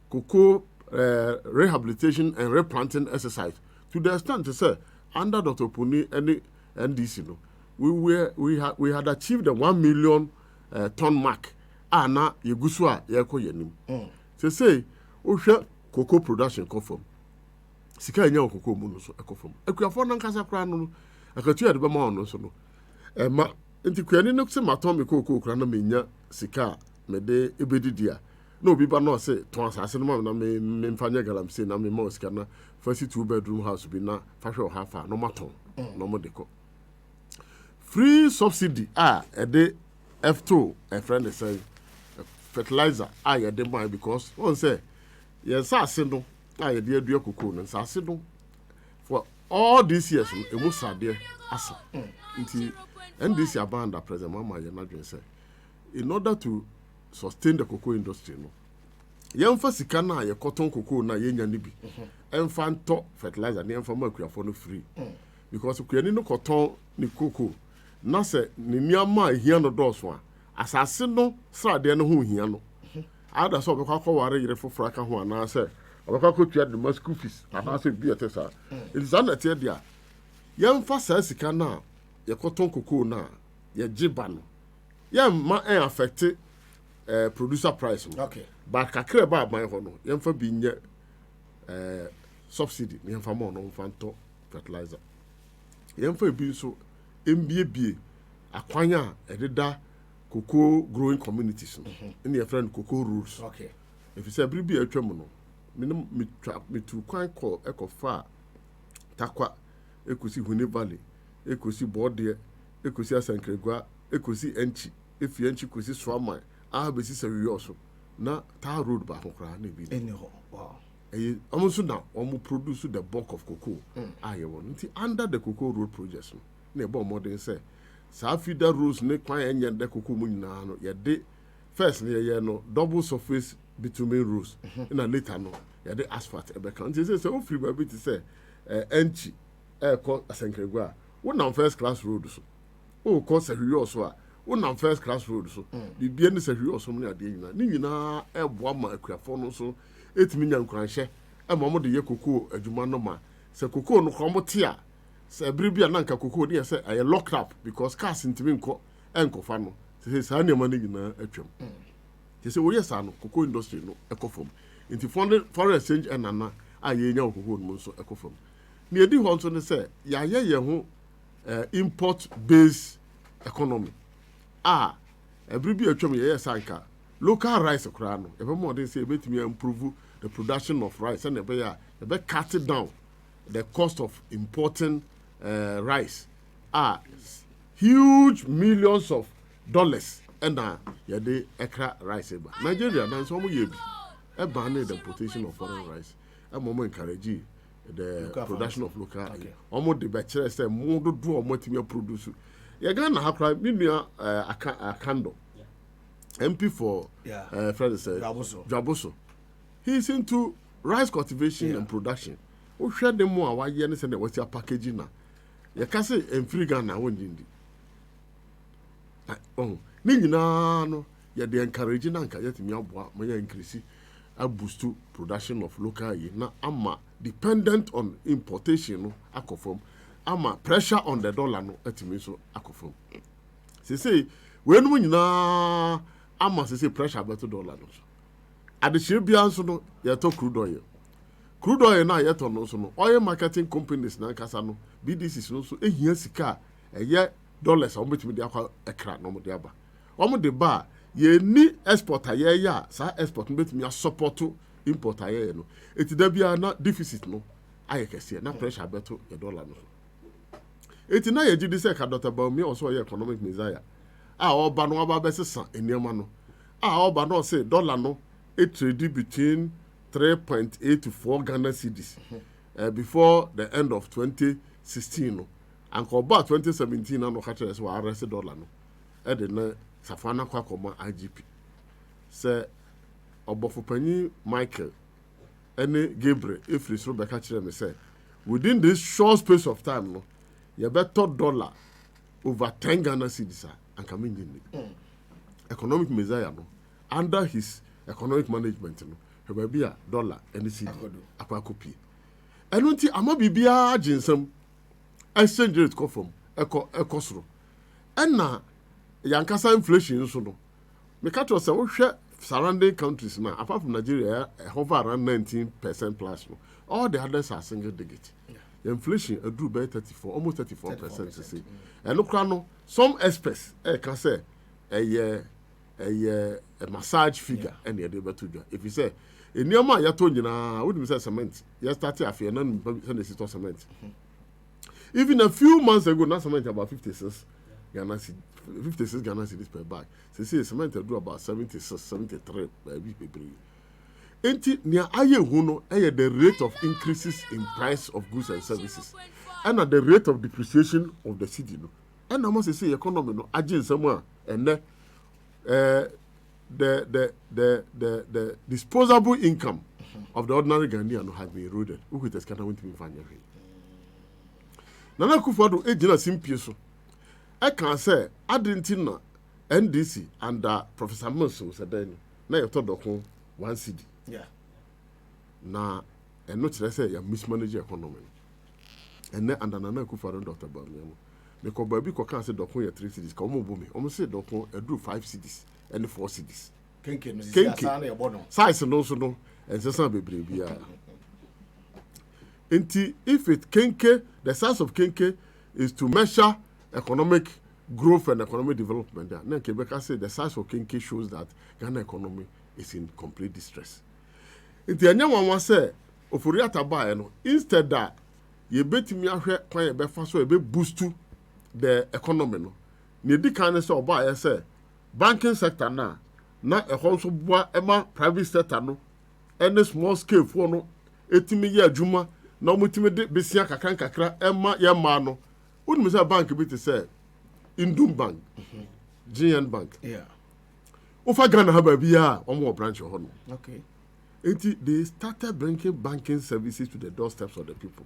Speaker 2: cocoa rehabilitation and replanting exercise to the extent to say under Dr. Puni and NDC no we had achieved the 1 million ton mark na yegusua yeko yenim say ohwe cocoa production confirm sika nya cocoa mu no so ekofom akuafo nan kasa kra no akatu ya de be ma ono so no ma nti kwani no se maton me kokoo kra na menya sika me de ebedidi a na obi ba no se ton asase no ma na me mfanya galamse na me ma sika na fasi 2 bedroom house bi na fa hwe ha fa no maton no mo de ko free subsidy ede F2 a friend say fertilizer ye de buy because one say yes asase no ye de adua kokoo no asase no for all these years e mu sade asa nti NDC abanda president mama ye na dwen say in order to sustain the cocoa industry no yemfa sika na ye cotton cocoa na ye nya ni bi emfa nto fertilizer ne emfa makuafo no free because kuani no cotton ni cocoa na se ni niama ehia no doso a asase no srade no ho hia no ada so obekwa kware yire foforo aka ho ana se obekwa kotua de school fees ana se bi etesa it is an atie dia yemfa sa sika na ye cotton cocoa na ye giba no yemma affect producer price.
Speaker 1: Okay.
Speaker 2: But kakre ba ban ho no yemfa bi nye subsidy ne yemfa mo no mfa nto fertilizer. Yemfa bi so mbie akwanya ededa cocoa growing communities no. In your friend cocoa rules.
Speaker 1: Okay.
Speaker 2: If you say bribi atwam no me tu kwan call ekofa takwa ekosi Huni Valley ekosi Bode ekosi Asankregua ekosi Enchi efi Enchi kosi Swamai besi serious na tar road ba ho kra na bi
Speaker 1: anyhow wow
Speaker 2: almost now produce the bulk of cocoa nti under the cocoa road project na ebo modern say sa feeder roads ne kwan enye the cocoa mu nyina no ye de first ne ye no double surface bitumen roads na later no ye de asphalt ebe kan nti say o free ba bit say enchi ko Asankregua wo na first class road so o ko serious so a one first class road so bibia ne sahwi osom ne ade nyina ne nyina eboa ma akuafo no so etimi nya nkranhye e ma mo de ye kokoo adwuma no ma se kokoo no kromo te a se bribia na nka kokoo ne se aye locked up because cars ntimi enkofa no se sa ne ma ne nyina atwam se wo yesa no kokoo industry no ekofom nti foreign exchange enana aye nya kokoo no so ekofom ne edi ho so ne se ya ye ho import based economy every be a chum sanka local rice crano if more than say bet me improve the production of rice and the cut it down the cost of importing rice huge millions of dollars and de ekra rice Nigeria na so mo yebi e ban the importation of foreign rice and mo encourage the production of local omo de be chere say mo do omo timi produce you gonna have Akando MP for Jaboso. He's into rice cultivation and production. We share them more. Why you understand what's your packaging now? You can say in free Ghana when you no. You de encouraging anka yet me aboa me increase a boost to production of local ye na ama dependent on importation no akofom. Ama pressure on the dollar no etimi so akofom say when we na ama say pressure about dollar no so adehye bia so no ye to crude oil na ye to no so no oil marketing companies na kasa no BDCs no so ehia sika eye dollars o betimi de akwa ekra no mo de aba o mo de ba ye ni exporter ye ya sa export betimi support importer ye no etida bia na deficit no aye kese na pressure about the dollar no. Eti na ye jidi se ka Dr. Baumi also ye economic messiah oba no aba besesa eniema no oba no say dollar no it trade between 3.8 to 4 Ghana cedis before the end of 2016 no and about 2017 no ka tell us wa arrest dollar no e de na safana kwa koma IGP say obofopanyi Michael ene Gabriel if so be ka tell me say within this short space of time no you better dollar over 10 Ghana cedis and coming in economic messiah no under his economic management no he be a dollar any cedi akwa copy enunti ama bibia aginsam exchange rate come from ekosro na yankasa inflation so no me catch us say we hwe surrounding countries now apart from Nigeria hover around 19% plus no all the others are single digit inflation drew by 34, almost 34% to say. And look, some experts can say a massage figure and the other to do. If you say, in your mind, you told you now, wouldn't say cement. You started a fear, none of cement. Even a few months ago, not cement about 56 Ghana cedis per bag. They say cement do about 76, 73 per week. Ain't near aye huno the rate of increases in price of goods and services, and at the rate of depreciation of the city. No, and I must say economy no agent somewhere, and the disposable income of the ordinary Ghanaian has been eroded. Who could kind of want to be fine? Nana Kufuor ejina simple so. I can say I didn't know NDC under Professor Monson said then. Now you thought one city.
Speaker 1: Yeah.
Speaker 2: Na and not to say you mismanage economy. And then under Nana Kufuor and Dr. Bamiamo. Because baby can say Dokun ya 3 cities. Come on, almost say Dokun do 5 cities and 4 cities.
Speaker 1: Kenke.
Speaker 2: Size and also no. And so some baby. If it Kenke, the size of Kenke is to measure economic growth and economic development. Then Quebec say the size of Kenke shows that Ghana economy is in complete distress. Inti anyama wan say ofori ataba no instead that ye betimi ahwe kwan ye befa so e be boost the economy no. Ne di kan say oba ye say banking sector na e also boa ema private sector no any small scale for no etimi ye adwuma na omutimi de besia kakra ema ye ma no. Wouldn't say bank be to say Indum Bank, GN Bank.
Speaker 1: Yeah.
Speaker 2: Ofa Ghana have a BR or more branch of honor.
Speaker 1: Okay.
Speaker 2: They started bringing banking services to the doorsteps of the people.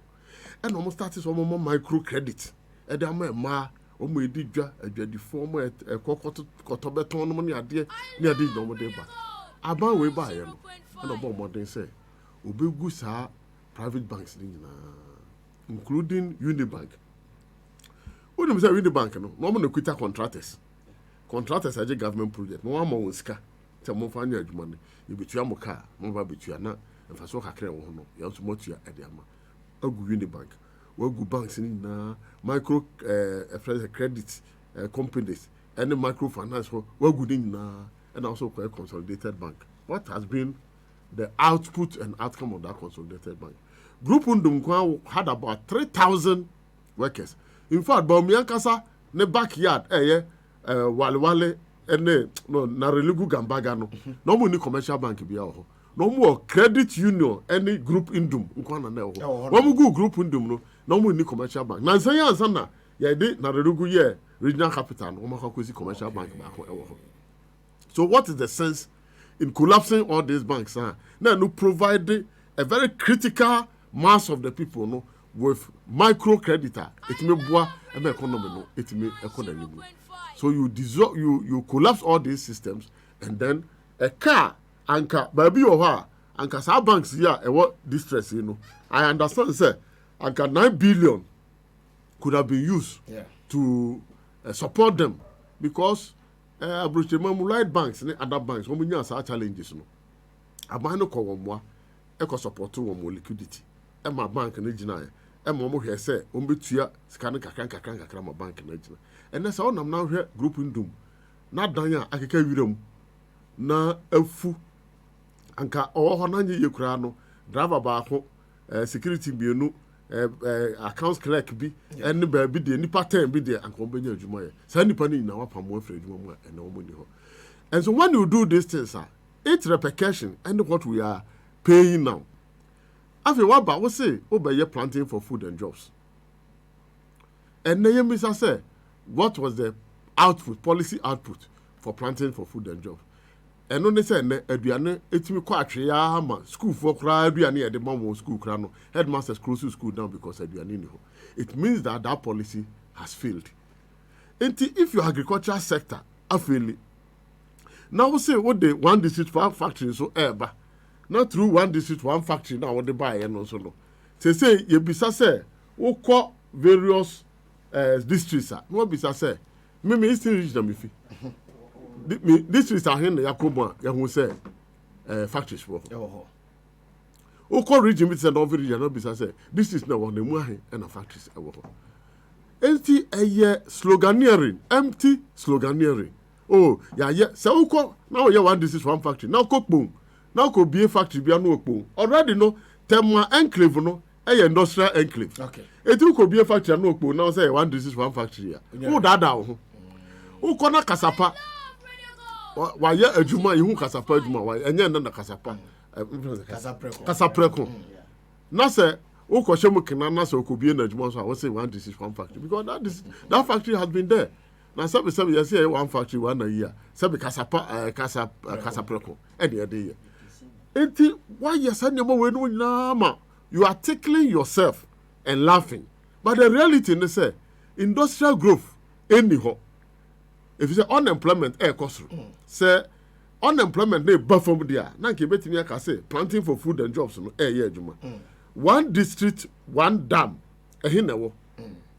Speaker 2: And almost started some more microcredit. And they are ma omo edidwa adwadi form e kotobeton no money ade ne ade no mo de ba. Aban we ba ye no. And obo modern say obegu sa private banks ni na including Unibank. Who do you say Unibank no? No mo quita contractors. Contractors are government project. No one more sika. Tell mo fa nya adwuma ne. You betua mo car, mo ba betua na mfa so kakra wo no. You also mo tua ade ama. Agu Unibank. Wagu banks ni na micro credit companies and microfinance for wagu ni na and also quite consolidated bank. What has been the output and outcome of that consolidated bank? Group Undum had about 3,000 workers. In fact, Baumiankasa ne backyard wale ene no na religu gambaga no. No mo ni commercial bank bi aho. No more credit union any group indum nkwana na eho. Wo mu group indum no mo ni commercial bank. Na nsan ya nsan na ya de na religu ye regional capital no mo ka commercial bank ba ko eho. So what is the sense in collapsing all these banks? Now no provide a very critical mass of the people no with microcreditor. It may boa and economy no. It may economy. So you collapse all these systems and then a car anka baby oha anka sa banks here e what distress you know. I understand say anka 9 billion could have been used to support them because light banks and other banks when we have challenges no. Abano ko wonwa e ko support wo liquidity. E ma bank na gina e mo hwe say o betua sika no kakra ma bank na gina. And that's all nam now here group indum na dan ya akeka wiram na afu anka oho na nye yekura no driver ba ho security bienu accounts clerk bi and ba bi de nipa 10 bi de anka obenya adwuma ye sa nipa ni na wapam wo afra adwuma mu na wo ni ho. And so when you do these things it's repercussion and what we are paying now. After what ba we say obeye planting for food and jobs. And then you say what was the output, policy output for planting for food and jobs? And only say aduane etimi kwa atwe ya ma school for kra aduane e de mamo school kra no headmasters close school down because aduane ni ho. It means that policy has failed. And if your agricultural sector afeli now we say what the one district one factory so eba not through one district one factory now what they buy and also no say you bisa say wo call various districts no bisa say me eastern region me fi districts are here yakobo ya hu say factories for Oko region meets and over region, no say this is now one the muahe and a factories. Empty a year sloganeering, empty sloganeering. Oh, yeah. So Oko now you want this is one factory. Now cook boom. Now could be a factory be a no boom. Already no Tema enclave no a industrial enclave. Okay. It could be a factory no boom. Now say one this is one factory. Oh, that down. Oh, kona kasapa. Why a juma you kasapa juma why and then the kasapa. Casapreco. Now say, O Koshemo Canana so could be in the Jumon, so I will say one this is one factory because that factory has been there. Now, some years say one factory 1 a year. Some Casapreco any day. Why you send your when nama? You are tickling yourself and laughing. But the reality is say industrial growth anyhow. If you say unemployment, cost say unemployment they buffer there. Now kibeti can say planting for food and jobs no yeah juma. One district, one dam.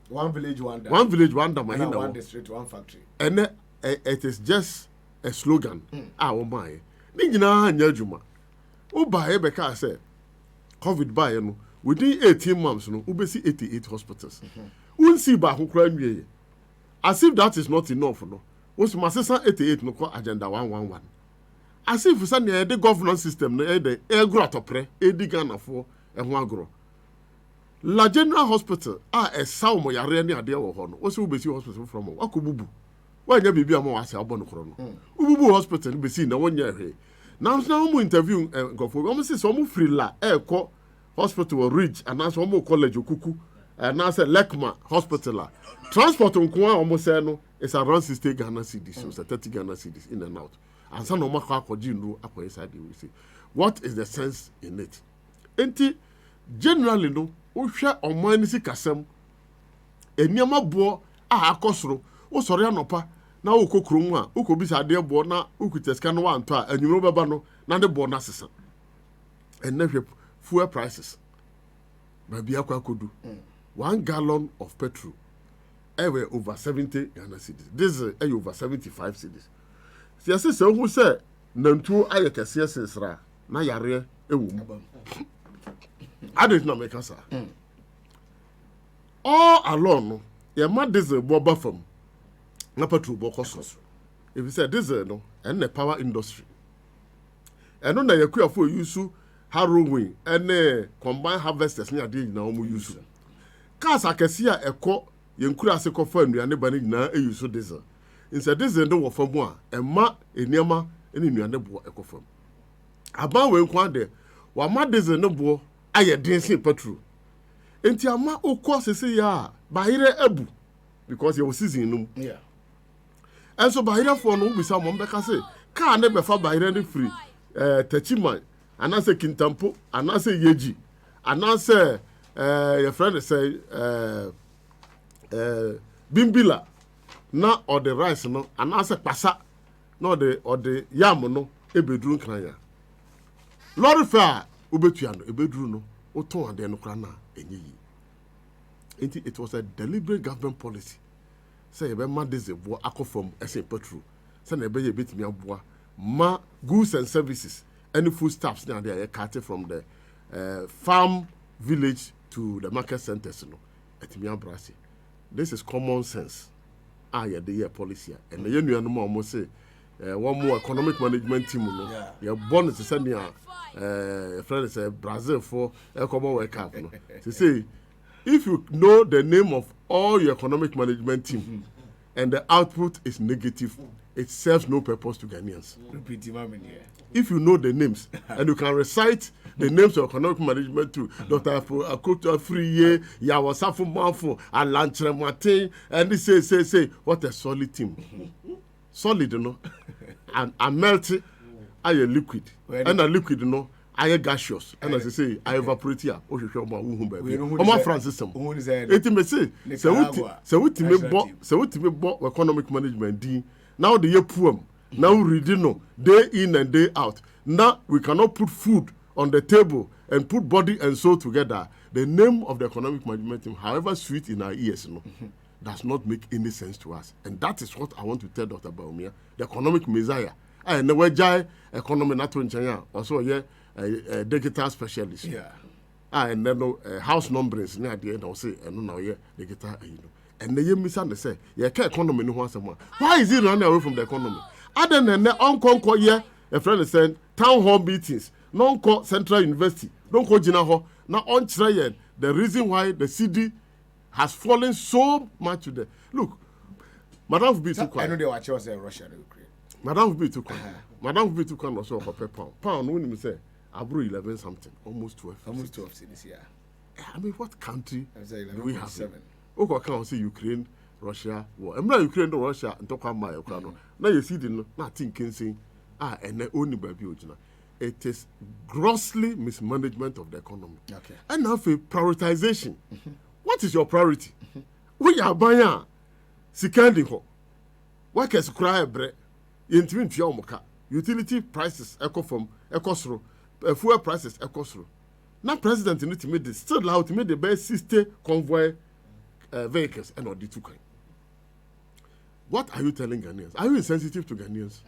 Speaker 1: One village, one dam.
Speaker 2: One village, one dam.
Speaker 1: One district, one factory.
Speaker 2: And it is just a slogan. Oh my. Ningina anya juma. Uba ebeka say COVID by no within 18 months no ubesi 88 hospitals. Unsi ba ho kra nwie. As if that is not enough no. Was masesa 88 no call agenda 111. As if say na the governance system no the egro atopre edi Ghana for ehun agro. La General Hospital a saw mo yare ni ade wo ho no. Wo se ubesi hospital from akobubu. Wa nya bibi am wa se abo no kro no. Ububu hospital besi na wonya hwe. Now mo interview gofo. Omo se so mo free la ekọ hospital Ridge and na so mo college okuku. And now say Lekma Hospital. Transport nko a omo say no is around 60 Ghana cedis, so 30 Ghana cedis in and out. And some no makwa akọji nru akọ inside we say. What is the sense in it? Enti generally no wohwe oman si kasam eniama bo a akosoro wo sori anopa na wo kokrom a wo ko bisa de bo na wo kuteska no wanto a anyumro beba no na de bo na sesa. And na hwe fuel prices. Baby akwa kodu. 1 gallon of petrol over 70 Ghana cedis. This is over 75 cedis. Siase se who say nantu aye kese sesra na yare ewu. I don't know make answer. All alone, your man diesel boba from na petrol bokoso. If you say diesel no, and the power industry. And on na yaku for use harrowing and combined harvesters near dey na omo use. Cars akese a ekọ yenkura ase kọfa anuane ba ne nyina use diesel. Instead diesel no wo fam a ema eniema ene nuane bo ekọfam. Aba we nko ade wa ma diesel no bo aye dense petrol. Enti ama okọ sese ya bahire abu because your season no.
Speaker 1: Yeah.
Speaker 2: And so bahire for no bisa mo mbeka say car ne befa bahire ne free tachiman anase kintampo anase yeji anase your friend say bimbila na or the rice no anase pasa na or the yam no ebedru nkran ya lorry fare obetua no ebedru no oton ade no kra na enyi. It was a deliberate government policy. Say ebe ma diesel bo akofom ese petrol. Say na ebe ye betimi aboa ma goods and services any foodstuffs now they are carted from the farm village to the market centers no etimi abrasi. This is common sense. Yeah, the year policy and the union no more say one more economic management team no. Your bonus is sending friend say Brazil for Common World Cup no. To say if you know the name of all your economic management team and the output is negative, it serves no purpose to Ghanaians. If you know the names and you can recite the names of economic management to Dr. Akoto Friye, Yawasafu Manfo, Alantre Martin, and they say, what a solid team. Solid, you know, and melty, I a liquid, and a liquid, you know. I gaseous, and as I say, I evaporate here. Oh, you show my Francis. It may say, so what me bought economic management D. Now the year poem, now reading no day in and day out. Now we cannot put food on the table and put body and soul together. The name of the economic management team, however sweet in our ears, no, does not make any sense to us. And that is what I want to tell Dr. Baumia, the economic messiah. I never jai economy not to China, also yeah. digital specialist.
Speaker 1: Yeah.
Speaker 2: And then house numberings near the end I'll say and now yeah digital and the year say yeah economy no once a month. Why is it running away from the economy? Other than the on yeah a friend is saying town hall meetings, non-co central university, don't go Jina Ho. Now on try the reason why the CD has fallen so much today. Look, Madame will be too quiet.
Speaker 1: I know they watch us in Russia and Ukraine.
Speaker 2: Madame will be too quiet. Madame will be too quiet also for pound. Pound when you say Abro 11 something, almost 12.
Speaker 1: Almost 12 cities, yeah.
Speaker 2: I mean, what country do we have?
Speaker 1: 7.
Speaker 2: Okay, can't say Ukraine, Russia war. I'm not Ukraine or Russia and talk about my Ukraine. Now you see the nothing can say and the only baby. It is grossly mismanagement of the economy.
Speaker 1: Okay.
Speaker 2: And now for prioritization. What is your priority? We are buying Sikandi ho. Workers cry bread. Intimate Yomoka. Utility prices echo from Ecosro. Fuel prices Ecosro. Now president need to make this still allowed to make the best 60 convoy vehicles and not the two kind. What are you telling Ghanaians? Are you insensitive to Ghanaians?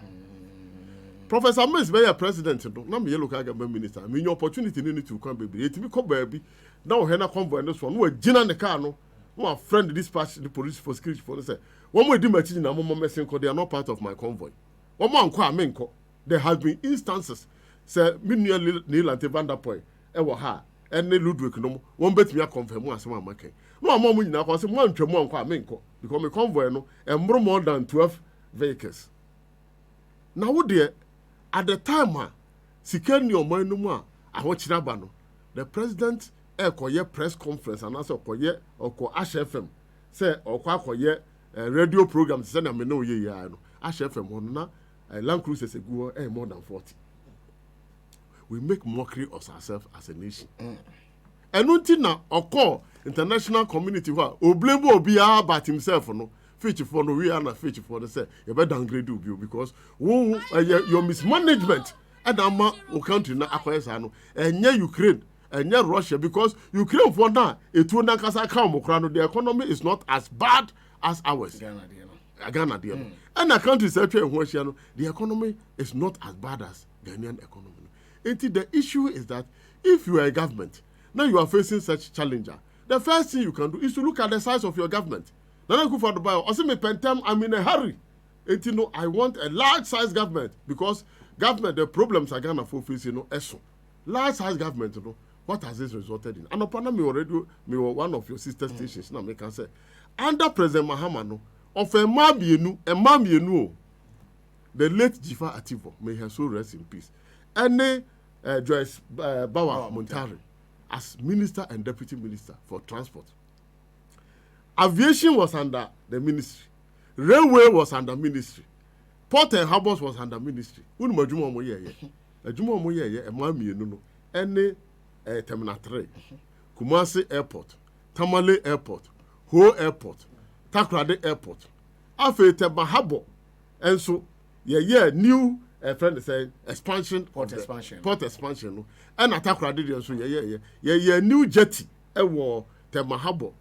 Speaker 2: Professor Ames be a president no me local government minister. I mean your opportunity need to come baby. It be come baby. Now he na convoy this one. No gina the car no. No friend dispatch the police for security for say. One more dimati na mo messing they are not part of my convoy. One more anko amenko. There have been instances say Minia Neil and Vanderpoint e wo ha ene Ludwig no one bet me confirm asem amake. No am mo nyina ko say mo antwam anko amenko because my convoy no e more than 12 vehicles. Now wo there at the time Sikeni omo enum a ahochira ba no the president ekoye press conference and also okoye oko Ash FM say okoye radio program say na me no ye ya no Ash FM ho na Land Cruisers egu more than 40. We make mockery of ourselves as a nation. Enunti na oko international community who oblebo obi about himself no feature for no we are na feature for the say you better downgrade you because your mismanagement and ama o country na akwesa no enye Ukraine enye Russia because Ukraine for now etu na kasa ka omokra no the economy is not as bad as ours. Ghana there. And the country say no the economy is not as bad as Ghanaian economy. And the issue is that if you are a government now you are facing such challenger, the first thing you can do is to look at the size of your government. Nana go for the bio. Also, me pentem, I'm in a hurry. And you know, I want a large size government because government, the problems are gonna fulfill, you know, eso. Large size government, you know, what has this resulted in? And upon me already, me one of your sister stations, now me can say, under President Mahama, no, of a mamienu, the late Jifa Ativo, may her soul rest in peace. And Joyce Bawa Montari as Minister and Deputy Minister for Transport. Aviation was under the ministry. Railway was under ministry. Port and Harbors was under ministry. Unumajuma moye ye. Ajuma moye ye emami no. Any Terminal 3. Kumasi Airport, Tamale Airport, Ho Airport, Takrade Airport. Afe Temahabo. And so ye new friend saying expansion
Speaker 1: port expansion.
Speaker 2: Port expansion no. And Takrade so ye new jetty ewo Temahabo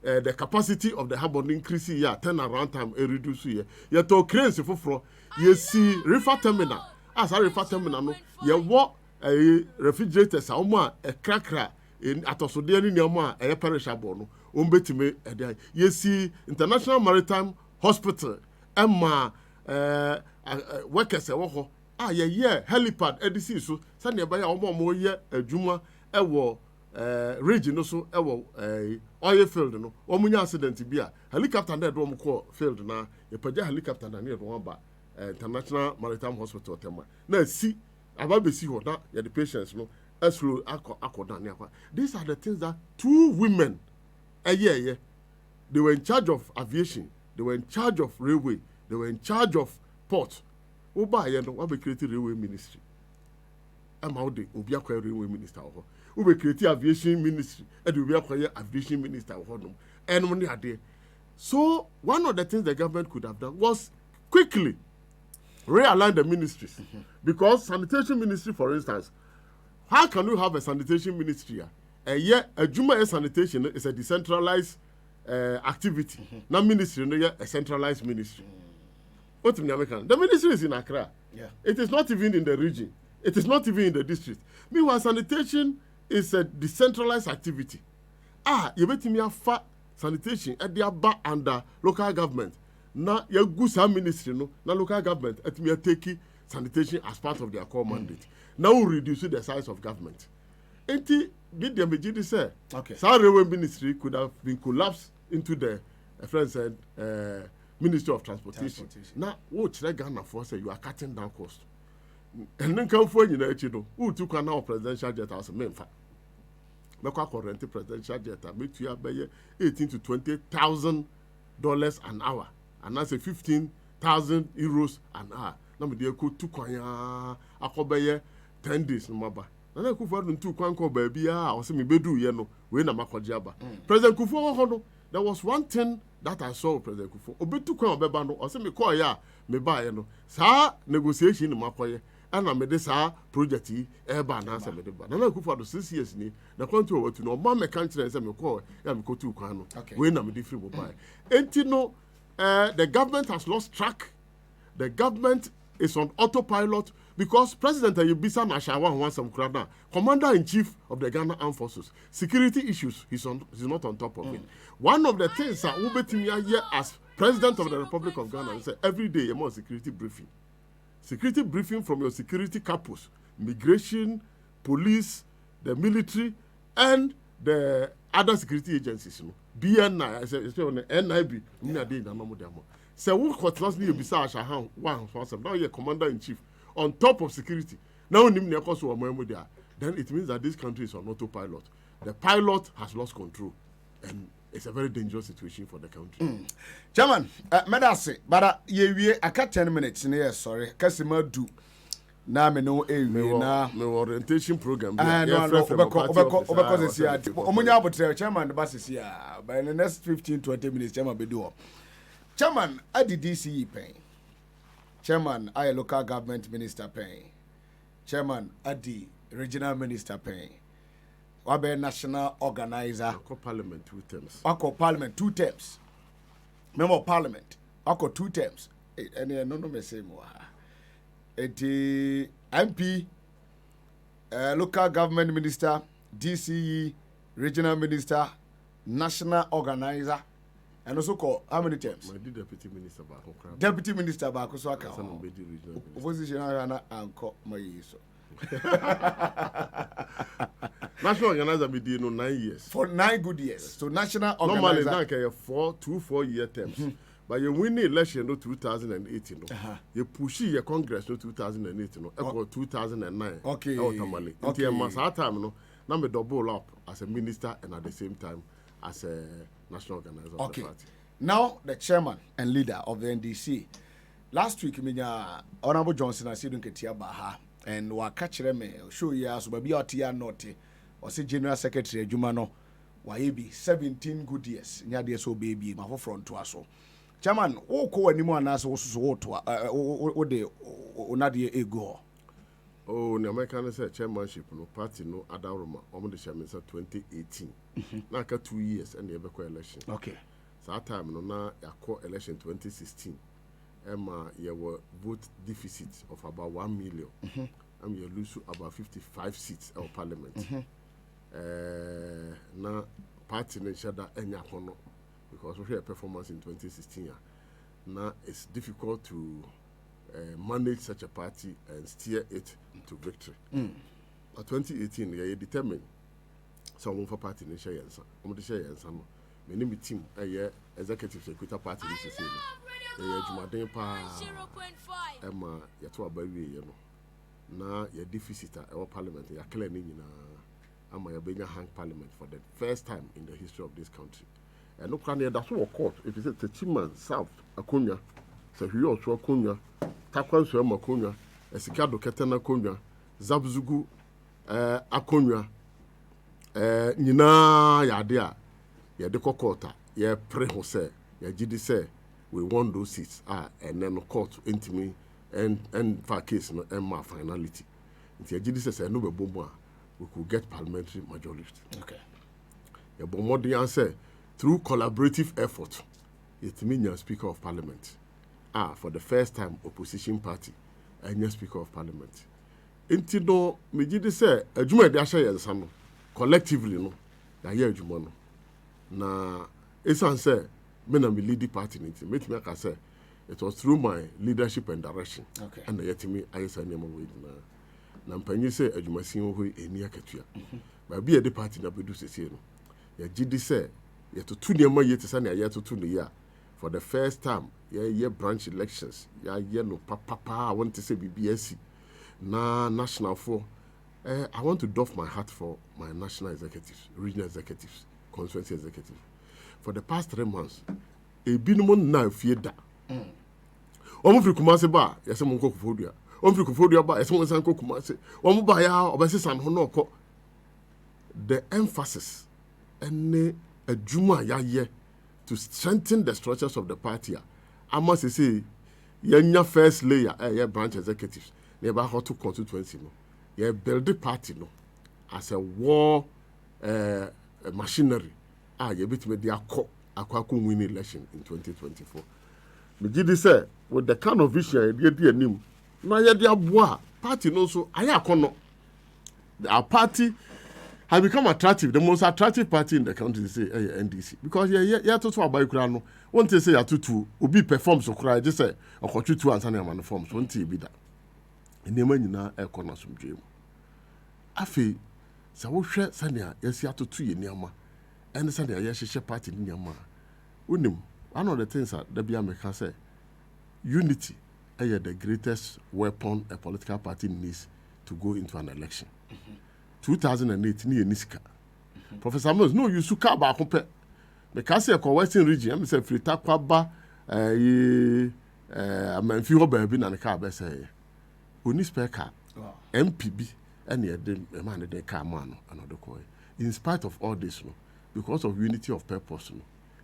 Speaker 2: the capacity of the harbor increase here, turn around time reduce here. You to cranes for you see river terminal. As a river terminal no, you walk a refrigerators a cracker in atosodiani nyama a perishable no. Umbetime you see International Maritime Hospital Emma workers helipad edisi so sani ba ya omo ye adwuma ewo region so ewo oil field no omunya accident bi a helicopter na do call field na ye paja helicopter na ne do ba International Maritime Hospital tema na si aba si ho na ye the patients no eslo akoda ne akwa. These are the things that two women they were in charge of aviation, they were in charge of railway, they were in charge of port. Oba ye no wa be create railway ministry am how dey obi akwa railway minister ho. We create aviation ministry and we acquire aviation minister and money are there. So one of the things the government could have done was quickly realign the ministries. Because sanitation ministry, for instance, how can you have a sanitation ministry? A Juma sanitation is a decentralized activity. Now ministry no a centralized ministry. What in American? The ministry is in Accra.
Speaker 1: Yeah.
Speaker 2: It is not even in the region. It is not even in the district. Meanwhile, sanitation is a decentralized activity. You bet me a sanitation at the aba under local government. Now, you go some ministry, no, now local government at me take sanitation as part of their core mandate. Now we reduce the size of government. Ain't did the majority say? Okay. Railway ministry could have been collapsed into the friend said Ministry of Transportation. Now, what should Ghana for say you are cutting down cost? And then come for you, who took an now presidential jet as a main fact. Local current presidential jet, I make you pay $18,000 to $20,000 an hour, and that's a 15,000 euros an hour. Now me dey go to kwanya akobaye 10 days no maba. Na Kufuor ntu kwanko baby o se me bedu ye no we na makoje aba. President Kufuor ho no, there was one thing that I saw President Kufuor. Obetu kwan obeba no o se me call ya me ba ye no. Sa negotiation ni makoye. Ana me de sa project yi e ba na se me de ba. Na Kufuor do 6 years ni na kwanto o watu no ma me kan kire se me call ya me ko tu kwan no. We na me de free mobile. Enti no the government has lost track. The government is on autopilot because President Ayubisa Nashawa wants some crowd. Commander-in-Chief of the Ghana Armed Forces, security issues, he's not on top of it. One of the things that Ubetimia here as President of the Republic of Ghana is every day a more security briefing. Security briefing from your security corpus, migration, police, the military, and the other security agencies. BNI, I said, NIB, so we continuously beside Shahan one now you're commander-in-chief on top of security. Now then it means that this country is on autopilot. The pilot has lost control and it's a very dangerous situation for the country.
Speaker 1: Chairman, medase, but I got 10 minutes in here, sorry. Kasima do. Na me no na
Speaker 2: me orientation program.
Speaker 1: Because it's here. Omunya abotre chairman the bus is here. By the next 15-20 minutes chairman be do. Chairman, I the DCE paying. Chairman, I local government minister paying. Chairman, I the regional minister paying. Wabe national organizer.
Speaker 2: Wako parliament 2 terms.
Speaker 1: Wako parliament 2 terms. Member of parliament. Wako 2 terms. And no me say more. MP, local government minister, DCE, regional minister, national organizer. And also call how many terms?
Speaker 2: My deputy minister back.
Speaker 1: Deputy minister back. So I can. Opposition and call my so.
Speaker 2: National organizer be doing 9 years.
Speaker 1: For 9 good years. So national organizer.
Speaker 2: Normally, like 4 terms. But you win the election in 2018. You push your Congress in 2018. Echo 2009.
Speaker 1: Okay.
Speaker 2: Okay. Until that time, no. Now me double up as a minister and at the same time as a national organizer of the party.
Speaker 1: Now the chairman and leader of the NDC. Last week, Honorable Johnson I said Nketia Baha and wa catch me show ya so baby out here not or say General Secretary Jumano wa be 17 good years. Nya dey so baby ma for front to aso. Chairman, wo ko animu anase wo so wo to wo de onade ego.
Speaker 2: Oh, the American say chairmanship no party no adaroma omo de chairman 2018. Na ka 2 years and the election.
Speaker 1: Okay.
Speaker 2: So that time no na yakọ election 2016. Emma you were vote deficit of about 1 million. And you lose about 55 seats of parliament. Na party no shada enya kono because we had performance in 2016. Now it's difficult to manage such a party and steer it to victory. But 2018, we determined some for party in share yansa. Share yansa no. Many me team executive secretary party this is Jumaden pa Emma yato abawi ye no. Na your deficit our parliament ya clear ni nyina ama ya benya hang parliament for the first time in the history of this country. And no can that's what court if it's a Chiman South Akonya so he also Akonya Takwan so Akonya Esikado Ketena Akonya Zabzugu Akonya nyina ya de a ya de kokota ya pre ho say ya gidi say we won those seats and then court intimi and for case no emma finality nti ya gidi say no be bomo we could get parliamentary majority.
Speaker 1: Okay.
Speaker 2: Ya bomodi an say through collaborative effort, it means you're Speaker of Parliament. For the first time, opposition party, and you're Speaker of Parliament. Enti no me gidi say adwuma de ahye yensa no collectively no ya ye adwuma no na esan say me na me lead the party nti metimi aka say it was through my leadership and direction and yetimi ayesa nyama we na mpanyi say adwumasin ho eni akatua ba bia the party na bedu sese no ya gidi say yetutu nyama yete say na yetutu no ya for the first time ye branch elections ya ye no papa I want to say BBSC na national for I want to doff my hat for my national executives, regional executives, constituency executives. For the past 3 months, a binimum na fie da. Omo firi Kumase ba, yese mo nkoko fodua. Omo firi Kofodua ba, yese mo nsan nkoko Kumase. Omo ba ya obese san ho no kɔ. The emphasis ene adwuma ya ye to strengthen the structures of the party. I must say, yenya first layer, branch executives. Never how to constituency no. You build the party no as a war machinery. You beat me the akwa win election in 2024. Me gidi say with the kind of vision you dey nim. Na ye dey aboa party no so ayakono. Our party has become attractive, the most attractive party in the country say NDC because you to abai kura no. Won't say ya tutu obi perform so kura just say okotutu ansa na man form so won't be that. Nneema nyina ekona somdwe mu afi sa wo hwɛ sania yesi atoto ye nneema ɛne sania ye hyehyɛ party nneema unim one of the things that Debbie America say unity is the greatest weapon a political party needs to go into an election. 2008 ni eniska Professor Amos no you suka ba ko pɛ because e ko western region am say frita kwaba amanfi ho ba bi na ne ka ba say Oni speaker, MPB, and the man they come on another coin. In spite of all this, no, because of unity of purpose, no,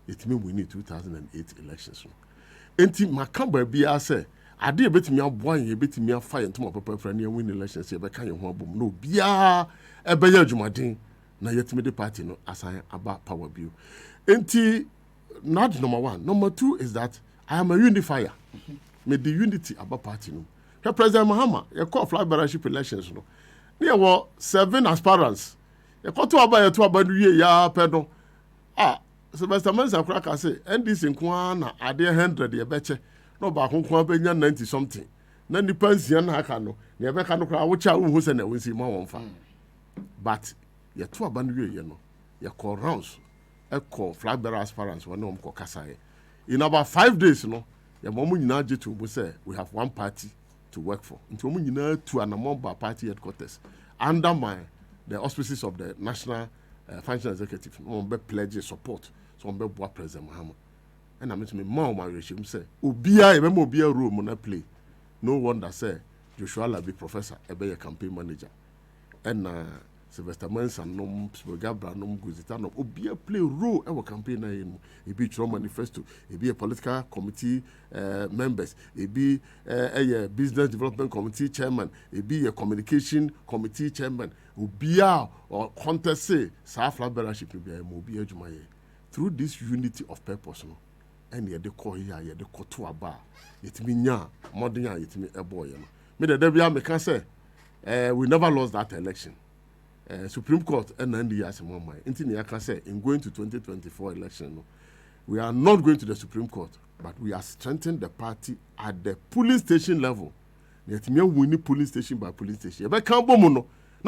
Speaker 2: it means we need 2008 elections. No. Enti Makamba be say, I did a bit me a boy, a bit me a fire into my papa friend and win elections. But can you boom? No, bia a beya jumadin. Na yet me the party no assign about power bill. Enti not number one. Number two is that I am a unifier. Me the unity about party no. President Mahama, you call flag bearership elections no. There were 7 aspirants. You call to about ya pedo. Sylvester Mensa Kraka say, NDC Nkwana are there 100 ye betche. No ba Nkwana benya 90 something. Then the pension haka no. You be kanu kra wucha who say na we see more one. But you to abandu ye no. You call rounds. You call flag bearer aspirants when no mko kasa. In about 5 days no. You momu nyina jitu we say we have one party to work for. Into omu to an Amomba party headquarters under the auspices of the National Financial Executive. We pledge support. So we be President Mahama. And I mean to me, more my regime say, Ubia remember Ubia room on play. No wonder say Joshua Labi professor, a campaign manager, and Sylvester Mensa nom Spogabra nom Guzita nom Ubia play role our campaign in a be Trump manifesto, a be a political committee members, a be a business development committee chairman, a be a communication committee chairman, Ubia or contest say Safla Beraship be a Mobia Jumaye. Through this unity of purpose, no, and yet the core here, the Kotua bar, it mean ya, modern ya, it mean a boy. Me the Debbie can say, we never lost that election. Supreme Court and NDA as one mind. I can say in going to 2024 election, no, we are not going to the Supreme Court, but we are strengthening the party at the polling station level. Yet me winning polling station by polling station. But can't boom no.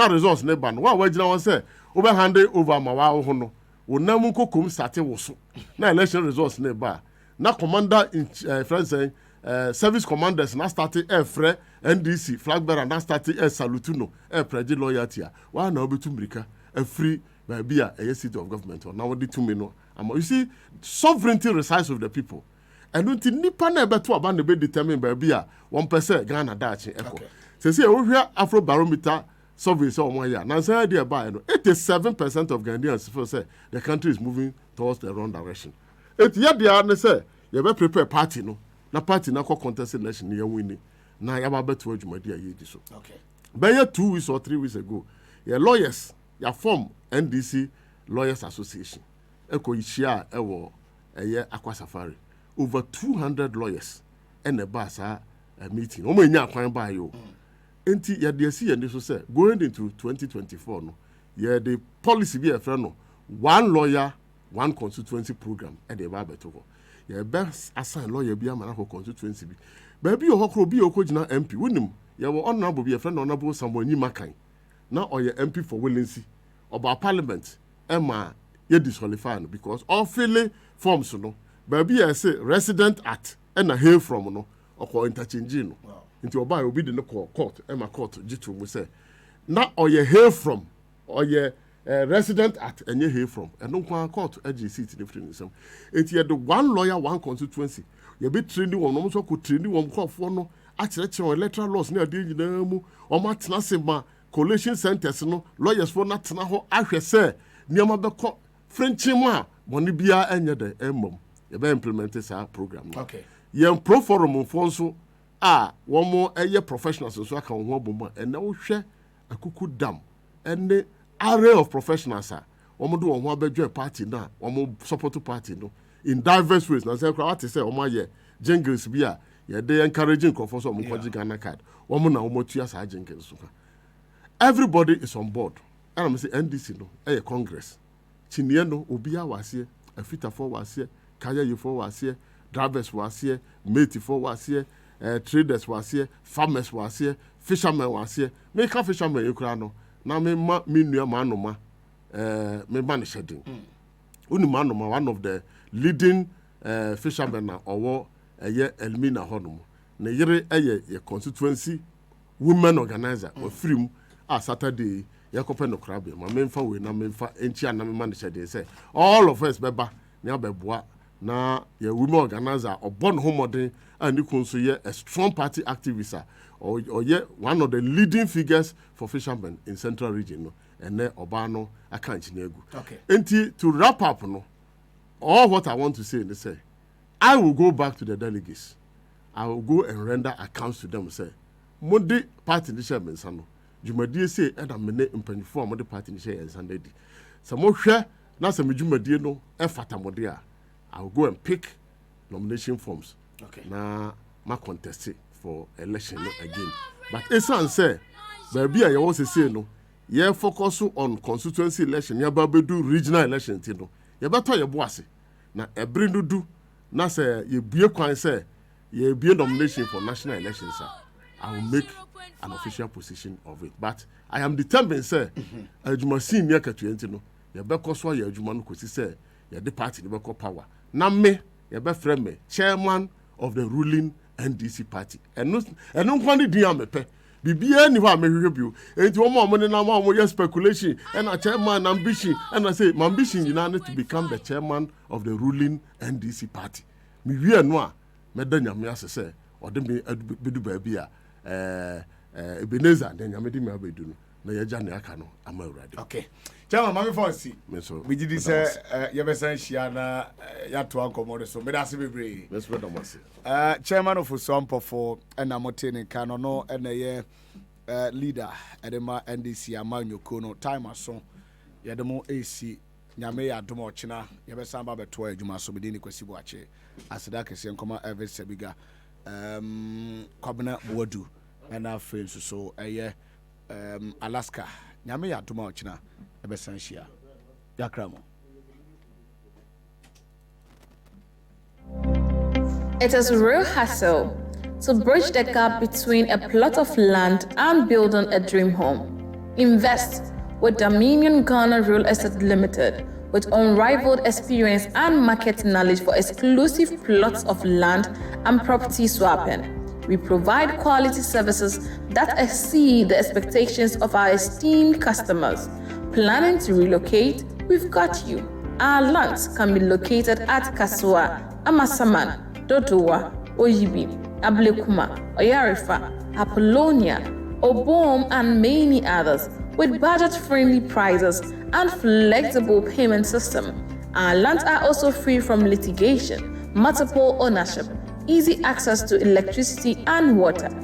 Speaker 2: Results never. What we now say? Over handed over my wow hono. We never go come starting also. Now election results never. Now commander in friends saying. Service commanders now started free NDC flag bearer now started salutuno preji loyalty. Why now be tumbrika free be a seat of government or now the 2 million. You see, sovereignty resides with the people. And until nipa na beto about the be determined by be 1% Ghana dachi echo. Say we hear Afro barometer survey so 1 year. Now say idea by 87% of Ghanaians feel say the country is moving towards the wrong direction. It yet they say you better prepare party no. Na party na contest election ni winning. Na ya ba beto adwumadi aye di so. Okay. By 2 weeks or 3 weeks ago, your lawyers, your form NDC Lawyers Association. Eko ishia ewo eye Aqua Safari. Over 200 lawyers and a basa meeting. Omo nya kwan ba yo. enti ya de asi yende so say going into 2024 no ya the policy be a friend no one lawyer one constituency program e de ba beto ko ya best assign lawyer bi amana ko constituency bi ba bi ohokro bi okogina MP wonim ya wo honorable bi a friend honorable Samuel Nyimakan na oye MP for Willensi oba parliament ema ye disqualify no because all filling forms no ba bi ya say resident at na hail from no okọ interchange no nti oba obi de no court ema court jitu mu say na oye hail from oye resident at enye hail from eno kwa court ag seat different nsem enti ye the one lawyer one constituency ye be training won no so ko training won crofo no a kire electoral laws na ade nyina mu o ma tena se ma collation centers no lawyers for na tena ho ahwe se niam be ko french mu a boni bia enye de emom ye be implement this program no
Speaker 1: okay
Speaker 2: ye pro forum fo so a wo mo eye professionals so aka ho bom ene wo hwe akuku dam ene array of professionals are omo do won ho abedwe party na omo support party no in diverse ways na say what say omo ye jingles bia ye dey encouraging for so omo kwaji Ghana card omo na omo tua sa jingles so everybody is on board and I'm say NDC no e congress chinie no obi awase afita for wase kaya you for wase drivers wase mate for wase traders wase farmers wase fishermen wase me ka fishermen ekura no na me ma me nua ma no ma me ba ne shedding uni ma no ma one of the leading fishermen na owo Elmina honum na yere ye constituency women organizer o freem Saturday yakope no krabe ma memfa we na memfa enchi na me ma ne shedding say all of us beba na beboa na ye women organizer obon homodin and you can see a strong party activist or one of the leading figures for fishermen in central region no and then obano akanchi
Speaker 1: okay
Speaker 2: enti to wrap up no all what I want to say is say I will go back to the delegates. I will go and render accounts to them say Monday party ni share mensano dwumadie say e da mene mpanyifo amode party ni share ensande di so mo hwe na se me dwumadie no e fata mode a I will go and pick nomination forms.
Speaker 1: Okay.
Speaker 2: Na ma contest for election again. But esan say baby a you say no, ye focus on constituency election, ya ba do regional election ti no. Ye beto ye boase. Na every do na say ye bie kwan say ye bie nomination for national elections. I will make an official position of it. But I am determined say adwuma sin near ka 20 no. Ye be koso ye adwuma no kosi say ye the party be ko power. Na me ye be friend me chairman of the ruling NDC party. And no kwani di amepe. Bibia ni wa mehwehwe bio. Enti wo mo ne na mo ye speculation and a chairman ambition and I say my ambition is now to become the chairman of the ruling NDC party. Mi wie no a me da nyame asese o de me bedu ba bia Ebenezer de nyame de me abedu no na ye gya ne aka no amawurade.
Speaker 1: Okay. Chairman Mami Fonsi.
Speaker 2: Meso.
Speaker 1: We did this ye be san hia na ya to ankomo so me da se bebre.
Speaker 2: Let's go down mase.
Speaker 1: Chairman of AMPOFO and Amotene Kanono and ye leader edema NDC amanyoko no time aso ye demo AC nyame ya domo china ye be san ba beto adwuma so bedini kwasi bo ache aseda kese nkoma Elvis Sebiga kwabena wadu na friends so eye Alaska nyame ya domo china e be san hia yakramo.
Speaker 8: It is a real hassle to bridge the gap between a plot of land and building a dream home. Invest with Dominion Ghana Real Estate Limited with unrivaled experience and market knowledge for exclusive plots of land and property swapping. We provide quality services that exceed the expectations of our esteemed customers. Planning to relocate? We've got you. Our lands can be located at Kasua, Amasaman, Dodowa, Oyibi, Ablekuma, Oyarifa, Apollonia, Obom, and many others with budget-friendly prices and flexible payment system. Our lands are also free from litigation, multiple ownership, easy access to electricity and water.